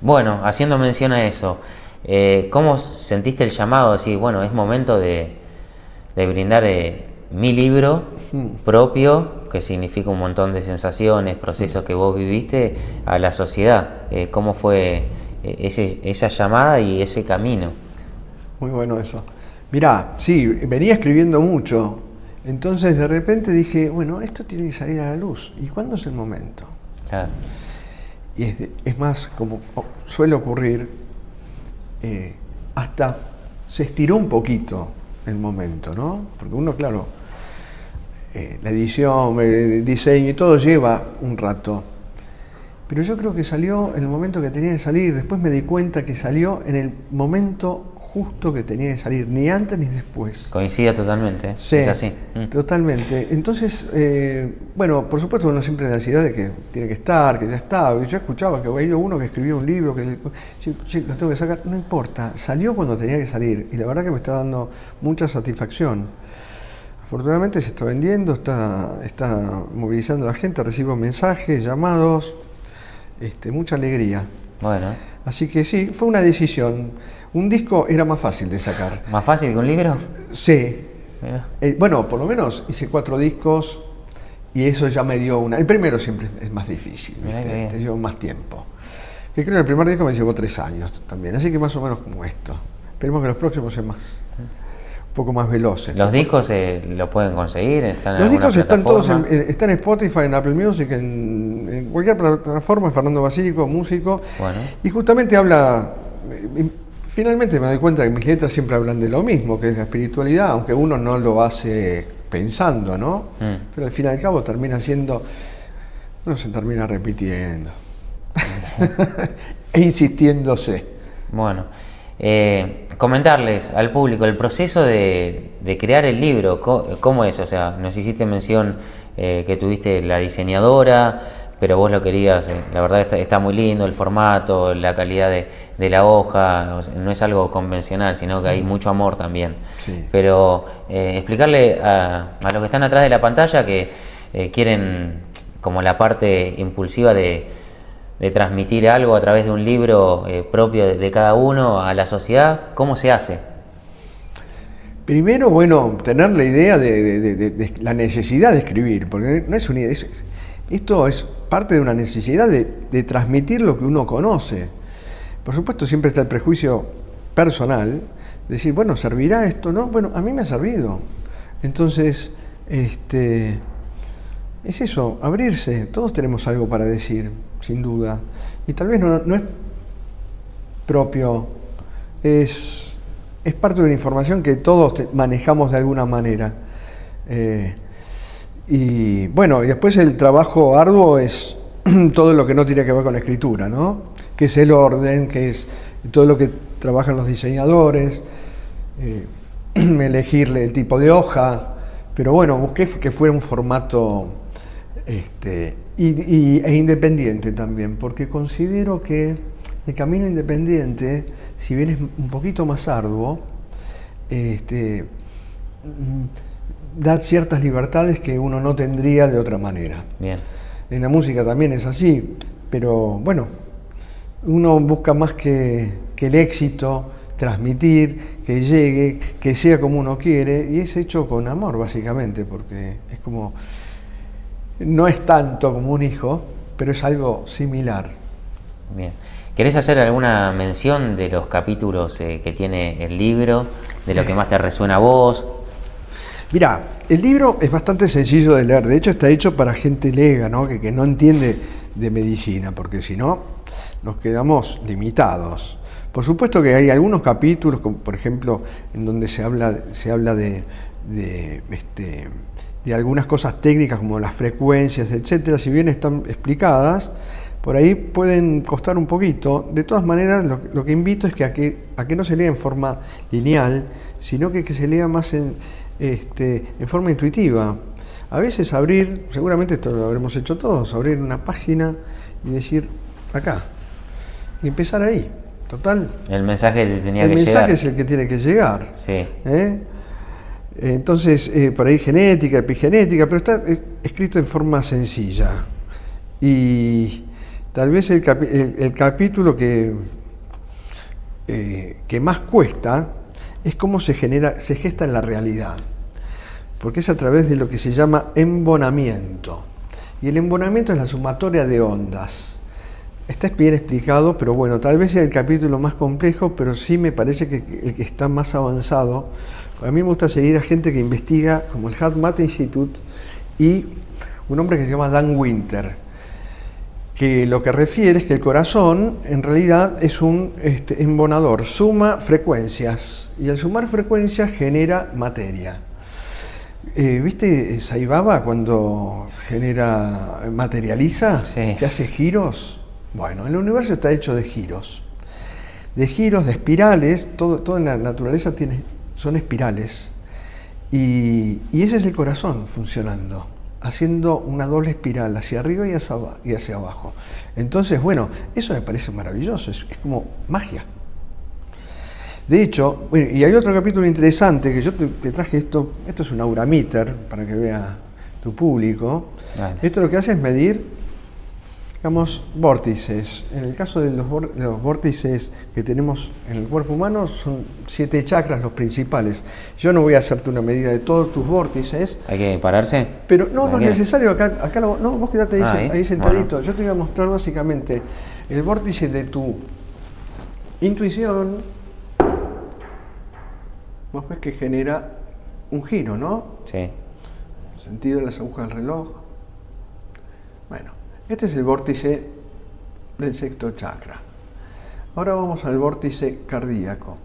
Bueno, haciendo mención a eso, ¿cómo sentiste el llamado? Decir, bueno, es momento de brindar mi libro propio, que significa un montón de sensaciones, procesos que vos viviste, a la sociedad. ¿Cómo fue esa llamada y ese camino? Muy bueno eso. Mirá, sí, venía escribiendo mucho, entonces de repente dije, bueno, esto tiene que salir a la luz. ¿Y cuándo es el momento? Claro. y es más, como suele ocurrir, hasta se estiró un poquito el momento, ¿no? Porque uno, claro, la edición, el diseño y todo lleva un rato. Pero yo creo que salió en el momento que tenía que salir. Después me di cuenta que salió en el momento justo que tenía que salir, ni antes ni después. Coincide totalmente, sí, es así. Totalmente. Entonces, bueno, por supuesto uno siempre la ansiedad de que tiene que estar, que ya está. Yo escuchaba que había uno que escribía un libro, que sí, lo tengo que sacar. No importa, salió cuando tenía que salir y la verdad que me está dando mucha satisfacción. Afortunadamente se está vendiendo, está movilizando a la gente, recibo mensajes, llamados, mucha alegría. Bueno. Así que sí, fue una decisión. Un disco era más fácil de sacar. ¿Más fácil que un libro? Sí. Bueno, por lo menos hice 4 discos y eso ya me dio una... El primero siempre es más difícil, ¿viste? Te lleva más tiempo. Que creo que el primer disco me llevó 3 años también, así que más o menos como esto. Esperemos que los próximos sean un poco más veloces. ¿Los discos lo pueden conseguir? ¿Están los discos están todos están en Spotify, en Apple Music, en cualquier plataforma. Fernando Basílico, músico. Bueno. Y justamente habla... Finalmente me doy cuenta que mis letras siempre hablan de lo mismo, que es la espiritualidad, aunque uno no lo hace pensando, ¿no? Pero al fin y al cabo termina siendo... Uno se termina repitiendo. E insistiéndose. Bueno. Comentarles al público el proceso de crear el libro, ¿cómo es? O sea, nos hiciste mención que tuviste la diseñadora, pero vos lo querías, la verdad está muy lindo el formato, la calidad de la hoja, o sea, no es algo convencional, sino que hay mucho amor también. Sí. Pero explicarle a los que están atrás de la pantalla que quieren como la parte impulsiva de transmitir algo a través de un libro propio de cada uno a la sociedad, ¿cómo se hace? Primero, bueno, tener la idea de la necesidad de escribir, porque no es una idea, esto es parte de una necesidad de transmitir lo que uno conoce. Por supuesto, siempre está el prejuicio personal, decir, bueno, ¿servirá esto? No, bueno, a mí me ha servido. Entonces, es eso, abrirse. Todos tenemos algo para decir, sin duda. Y tal vez no es propio, es parte de una información que todos manejamos de alguna manera. Y bueno, y después el trabajo arduo es todo lo que no tiene que ver con la escritura, ¿no? Que es el orden, que es todo lo que trabajan los diseñadores, elegirle el tipo de hoja, pero bueno, busqué que fuera un formato e independiente también, porque considero que el camino independiente, si bien es un poquito más arduo, da ciertas libertades que uno no tendría de otra manera. Bien. En la música también es así, pero bueno, uno busca más que el éxito, transmitir, que llegue, que sea como uno quiere, y es hecho con amor básicamente, porque es como, no es tanto como un hijo, pero es algo similar. Bien. ¿Querés hacer alguna mención de los capítulos que tiene el libro, de lo que más te resuena a vos? Mirá, el libro es bastante sencillo de leer, de hecho está hecho para gente lega, ¿no? Que no entiende de medicina, porque si no nos quedamos limitados. Por supuesto que hay algunos capítulos, como por ejemplo, en donde se habla de algunas cosas técnicas como las frecuencias, etcétera, si bien están explicadas, por ahí pueden costar un poquito. De todas maneras, lo que invito es que a que no se lea en forma lineal, sino que se lea más en forma intuitiva. A veces abrir, seguramente esto lo habremos hecho todos, abrir una página y decir acá, y empezar ahí. Total. El mensaje te tenía que llegar. El mensaje es el que tiene que llegar. Sí. Entonces, por ahí genética, epigenética, pero está escrito en forma sencilla. Y tal vez el capítulo que más cuesta es cómo se gesta en la realidad, porque es a través de lo que se llama embonamiento. Y el embonamiento es la sumatoria de ondas. Está bien explicado, pero bueno, tal vez sea el capítulo más complejo, pero sí me parece que el que está más avanzado. A mí me gusta seguir a gente que investiga, como el HeartMath Institute y un hombre que se llama Dan Winter. que lo que refiere es que el corazón en realidad es un embonador, suma frecuencias, y al sumar frecuencias genera materia. ¿Viste Sai Baba cuando materializa? Sí. Que hace giros. Bueno, el universo está hecho de giros, de espirales. Todo en la naturaleza son espirales, y ese es el corazón funcionando, haciendo una doble espiral hacia arriba y hacia abajo. Entonces, bueno, eso me parece maravilloso, es como magia. De hecho, bueno, y hay otro capítulo interesante que yo te traje esto es un aurameter para que vea tu público. Vale. Esto lo que hace es medir, digamos, vórtices. En el caso de los vórtices que tenemos en el cuerpo humano, son 7 chakras los principales. Yo no voy a hacerte una medida de todos tus vórtices. ¿Hay que pararse? Pero no es necesario, acá no, vos quedate ahí sentadito. Bueno. Yo te voy a mostrar básicamente el vórtice de tu intuición. Vos ves que genera un giro, ¿no? Sí. El sentido de las agujas del reloj. Bueno, este es el vórtice del sexto chakra. Ahora vamos al vórtice cardíaco.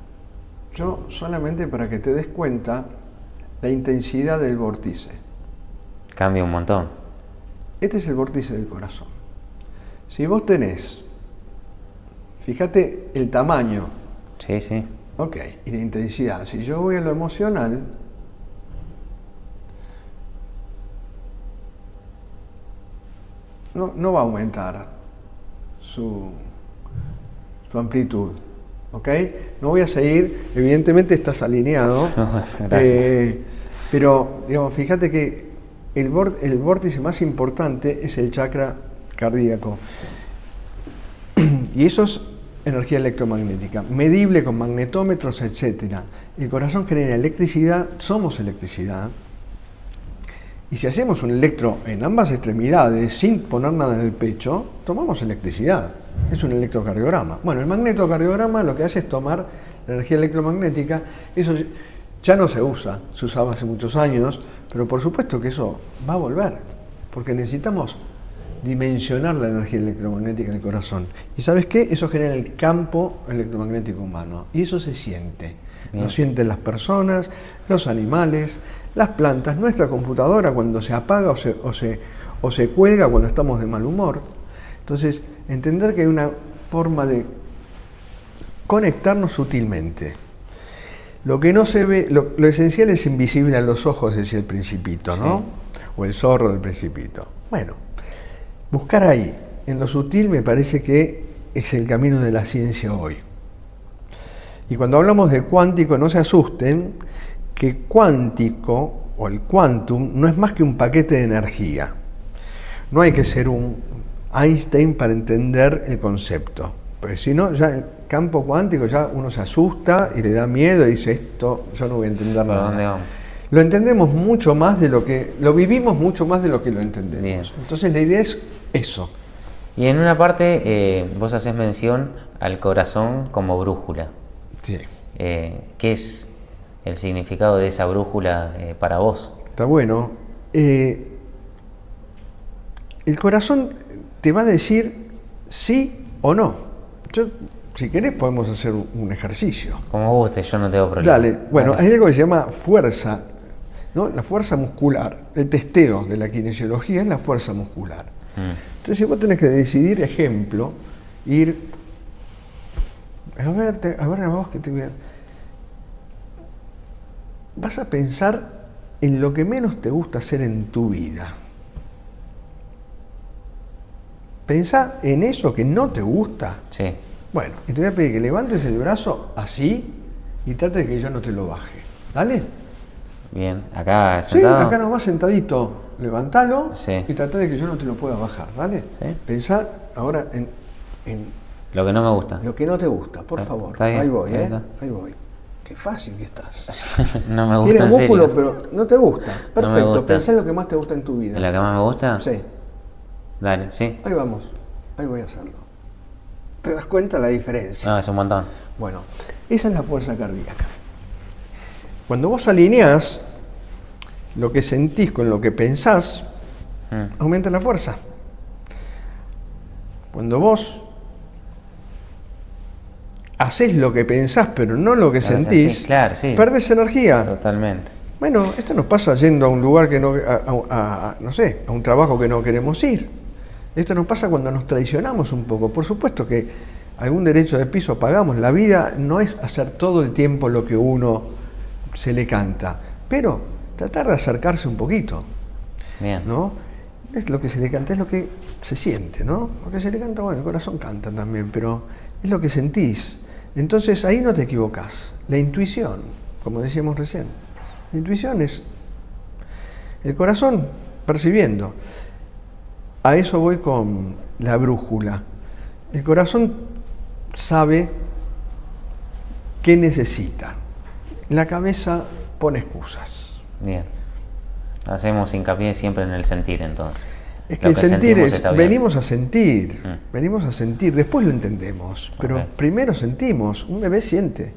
Yo solamente para que te des cuenta la intensidad del vórtice. Cambia un montón. Este es el vórtice del corazón. Si vos tenés, fíjate el tamaño. Sí, sí. Ok, y la intensidad. Si yo voy a lo emocional, no va a aumentar su amplitud. ¿Ok? No voy a seguir, evidentemente estás alineado. Gracias. Pero, digamos, fíjate que el vórtice más importante es el chakra cardíaco. Y eso es energía electromagnética, medible con magnetómetros, etc. El corazón genera electricidad, somos electricidad. Y si hacemos un electro en ambas extremidades, sin poner nada en el pecho, tomamos electricidad. Es un electrocardiograma. Bueno, el magnetocardiograma lo que hace es tomar la energía electromagnética. Eso ya no se usa, se usaba hace muchos años, pero por supuesto que eso va a volver, porque necesitamos dimensionar la energía electromagnética del corazón. ¿Y sabes qué? Eso genera el campo electromagnético humano. Y eso se siente. Lo sienten las personas, los animales, las plantas, nuestra computadora cuando se apaga o se cuelga cuando estamos de mal humor. Entonces, entender que hay una forma de conectarnos sutilmente. Lo que no se ve, lo esencial es invisible a los ojos, decía el Principito, ¿no? Sí. O el zorro del Principito. Bueno, buscar ahí, en lo sutil, me parece que es el camino de la ciencia hoy. Y cuando hablamos de cuántico, no se asusten, que cuántico o el quantum no es más que un paquete de energía. No hay que ser un Einstein para entender el concepto. Porque si no, ya el campo cuántico, ya uno se asusta y le da miedo y dice, esto yo no voy a entender nada. ¿Dónde vamos? Lo entendemos mucho más de lo que, lo vivimos mucho más de lo que lo entendemos. Bien. Entonces la idea es eso. Y en una parte vos haces mención al corazón como brújula. Sí. ¿Qué es el significado de esa brújula para vos? Está bueno. El corazón te va a decir sí o no. Si querés podemos hacer un ejercicio. Como guste, yo no tengo problema. Dale. Bueno, hay algo que se llama fuerza, ¿no? La fuerza muscular. El testeo de la kinesiología es la fuerza muscular. Entonces, si vos tenés que decidir, ejemplo, ir... A ver, vos que te voy a... Vas a pensar en lo que menos te gusta hacer en tu vida. Pensá en eso que no te gusta. Sí. Bueno, y te voy a pedir que levantes el brazo así y trate de que yo no te lo baje. ¿Dale? Bien, acá sentado. Sí, acá nomás sentadito. Levantalo, sí, y trata de que yo no te lo pueda bajar, ¿vale? Sí. Pensá ahora en lo que no me gusta. Lo que no te gusta, por favor. Ahí voy, ahí voy. Qué fácil que estás. No me gusta. Tiene músculo, pero no te gusta. Perfecto, no me gusta. Pensá en lo que más te gusta en tu vida. ¿En la que más me gusta? Sí. Dale, sí. Ahí vamos, ahí voy a hacerlo. ¿Te das cuenta la diferencia? No, es un montón. Bueno, esa es la fuerza cardíaca. Cuando vos alineás lo que sentís con lo que pensás, aumenta la fuerza. Cuando vos haces lo que pensás, pero no lo que sentís, claro, sí. perdés energía. Totalmente. Bueno, esto nos pasa yendo a un lugar que no, no sé, a un trabajo que no queremos ir. Esto nos pasa cuando nos traicionamos un poco. Por supuesto que algún derecho de piso pagamos. La vida no es hacer todo el tiempo lo que uno se le canta, pero tratar de acercarse un poquito. Bien. ¿No? Es lo que se le canta, es lo que se siente, ¿no? Lo que se le canta, bueno, el corazón canta también, pero es lo que sentís. Entonces ahí no te equivocás. La intuición, como decíamos recién, la intuición es el corazón percibiendo. A eso voy con la brújula. El corazón sabe qué necesita. La cabeza pone excusas. Bien. Hacemos hincapié siempre en el sentir, entonces. Es que el sentir es, venimos a sentir, después lo entendemos, pero primero sentimos, un bebé siente,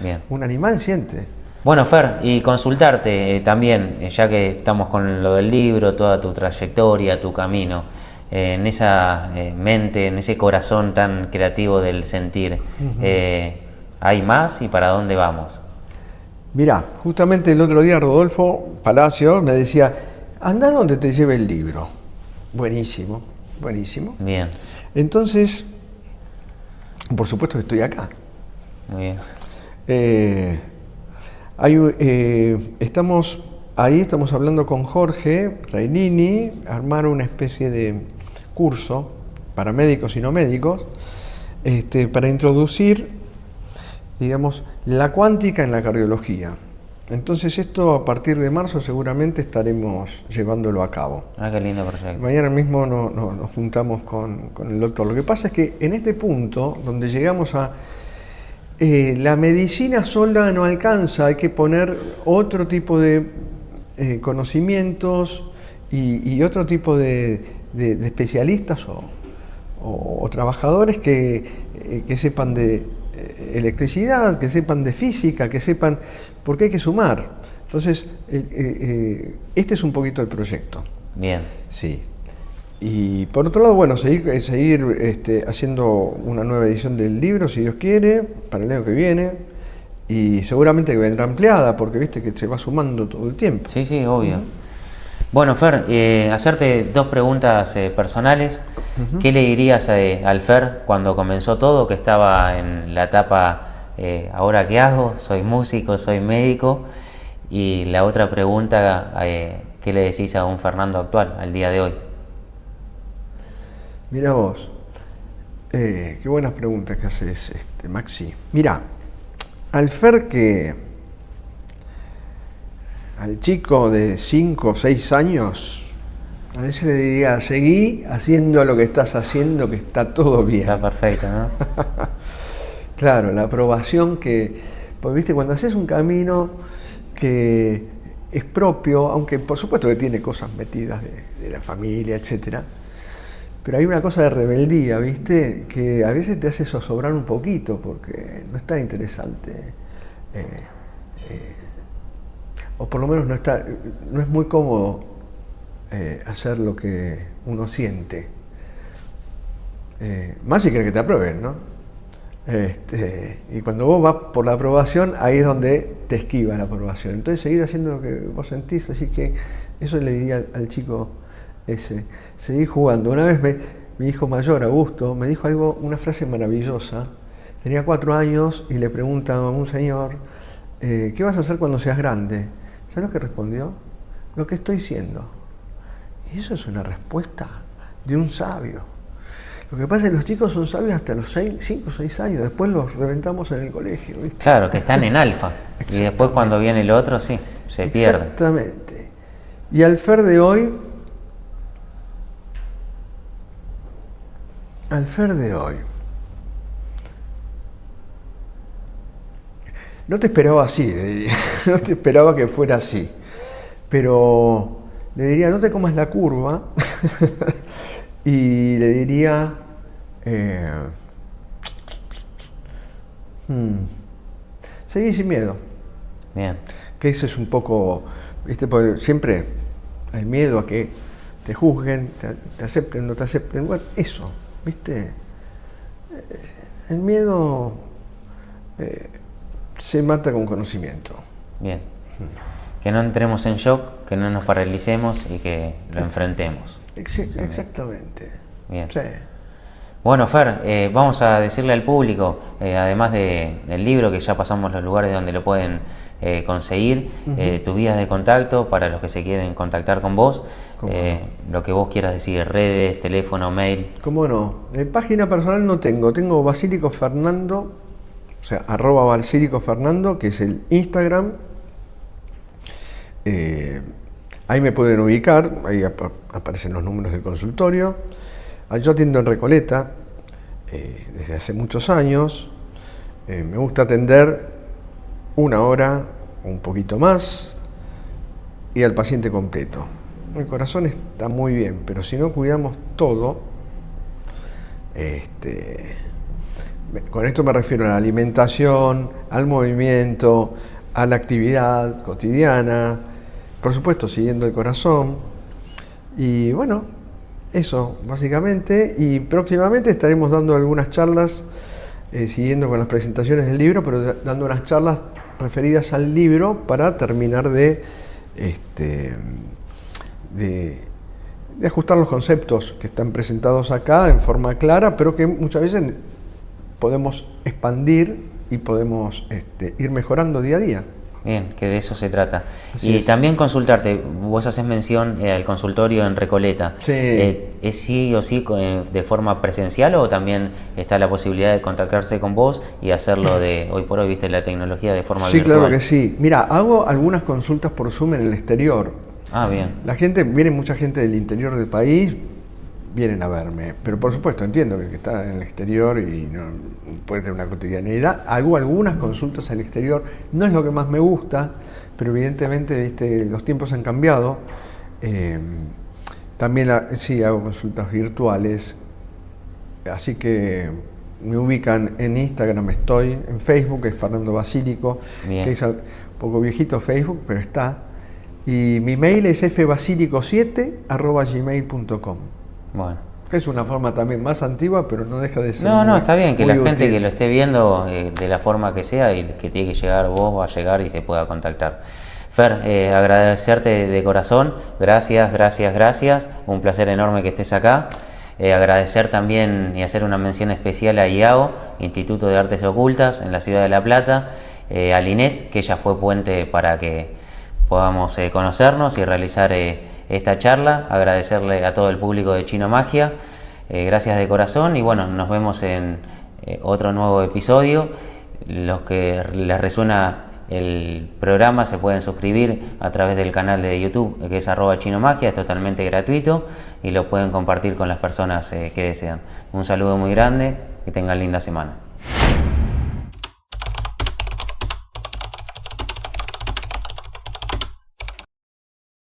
bien. Un animal siente. Bueno, Fer, y consultarte también, ya que estamos con lo del libro, toda tu trayectoria, tu camino, en esa mente, en ese corazón tan creativo del sentir, ¿hay más y para dónde vamos? Mirá, justamente el otro día Rodolfo Palacio me decía, anda donde te lleve el libro. Buenísimo, buenísimo. Bien. Entonces, por supuesto que estoy acá. Muy bien. Estamos hablando con Jorge Rainini, armar una especie de curso para médicos y no médicos, para introducir, digamos, la cuántica en la cardiología. Entonces esto a partir de marzo seguramente estaremos llevándolo a cabo. Ah, qué lindo proyecto. Mañana mismo nos juntamos con el doctor. Lo que pasa es que en este punto, donde llegamos a la medicina sola no alcanza, hay que poner otro tipo de conocimientos y otro tipo de especialistas o trabajadores que sepan de electricidad, que sepan de física, que sepan, porque hay que sumar. Entonces, este es un poquito el proyecto. Bien. Sí. Y por otro lado, bueno, seguir haciendo una nueva edición del libro, si Dios quiere, para el año que viene. Y seguramente que vendrá ampliada, porque viste que se va sumando todo el tiempo. Sí, sí, obvio. Bueno, Fer, hacerte dos preguntas personales. ¿Qué le dirías al Fer cuando comenzó todo, que estaba en la etapa, ahora qué hago? Soy músico, soy médico. Y la otra pregunta, ¿qué le decís a un Fernando actual, al día de hoy? Mira vos, qué buenas preguntas que haces, Maxi. Mira, al Fer al chico de 5 o 6 años, a veces le diría, seguí haciendo lo que estás haciendo, que está todo bien. Está perfecto, ¿no? Claro, la aprobación porque viste, cuando haces un camino que es propio, aunque por supuesto que tiene cosas metidas de la familia, etcétera, pero hay una cosa de rebeldía, viste, que a veces te hace zozobrar un poquito, porque no está interesante. O por lo menos no es muy cómodo hacer lo que uno siente. Más si quieres que te aprueben, ¿no? Y cuando vos vas por la aprobación, ahí es donde te esquiva la aprobación. Entonces seguir haciendo lo que vos sentís, así que eso le diría al chico ese. Seguí jugando. Una vez mi hijo mayor, Augusto, me dijo una frase maravillosa. Tenía 4 años y le pregunta a un señor, ¿qué vas a hacer cuando seas grande? ¿Sabes lo que respondió? Lo que estoy siendo. Y eso es una respuesta de un sabio. Lo que pasa es que los chicos son sabios hasta los 5 o 6 años, después los reventamos en el colegio, ¿viste? Claro, que están en alfa. Y después cuando viene el otro, sí, se pierde. Exactamente. Y al Fer de hoy, no te esperaba así, le diría. No te esperaba que fuera así, pero le diría, no te comas la curva. Y le diría, seguí sin miedo. Bien. Que eso es un poco, ¿viste? Porque siempre hay miedo a que te juzguen, te acepten, no te acepten. Bueno, eso. ¿viste? El miedo se mata con conocimiento. Bien. Que no entremos en shock, que no nos paralicemos y que lo enfrentemos. Exactamente. Bien. Sí. Bueno, Fer, vamos a decirle al público, además del libro, que ya pasamos los lugares donde lo pueden conseguir, tus vías de contacto para los que se quieren contactar con vos, lo que vos quieras decir, redes, teléfono, mail. ¿Cómo no? Página personal no tengo Basílico Fernando, o sea, @Basílico Fernando, que es el Instagram. Ahí me pueden ubicar, ahí aparecen los números del consultorio. Yo atiendo en Recoleta desde hace muchos años. Me gusta atender 1 hora, un poquito más, y al paciente completo. El corazón está muy bien, pero si no cuidamos todo, con esto me refiero a la alimentación, al movimiento, a la actividad cotidiana, por supuesto siguiendo el corazón. Y bueno, eso básicamente, y próximamente estaremos dando algunas charlas, siguiendo con las presentaciones del libro, pero dando unas charlas referidas al libro para terminar de ajustar los conceptos que están presentados acá en forma clara, pero que muchas veces podemos expandir y podemos ir mejorando día a día. Bien, que de eso se trata. Así y es. también consultarte, vos haces mención al consultorio en Recoleta. Sí. ¿Es sí o sí de forma presencial o también está la posibilidad de contactarse con vos y hacerlo de hoy por hoy, viste, la tecnología de forma Sí, virtual? claro que sí. Mira, hago algunas consultas por Zoom en el exterior. Ah, bien. Viene mucha gente del interior del país, vienen a verme, pero por supuesto entiendo que está en el exterior y no puede tener una cotidianidad. Hago algunas consultas al exterior, no es lo que más me gusta, pero evidentemente, viste, los tiempos han cambiado. También sí hago consultas virtuales, así que me ubican en Instagram, estoy en Facebook, es Fernando Basílico, Bien. que es un poco viejito Facebook, pero está. Y mi mail es fbasilico7@gmail.com. Bueno. Es una forma también más antigua, pero no deja de ser. No, está bien, que la gente útil. que lo esté viendo de la forma que sea y que tiene que llegar vos, va a llegar y se pueda contactar. Fer, agradecerte de corazón, gracias. Un placer enorme que estés acá. Agradecer también y hacer una mención especial a IAO, Instituto de Artes Ocultas, en la ciudad de La Plata, a Linet, que ella fue puente para que podamos conocernos y realizar esta charla. Agradecerle a todo el público de Chino Magia, gracias de corazón, y bueno, nos vemos en otro nuevo episodio. Los que les resuena el programa se pueden suscribir a través del canal de YouTube, que es @chinomagia, es totalmente gratuito y lo pueden compartir con las personas que desean. Un saludo muy grande, que tengan linda semana.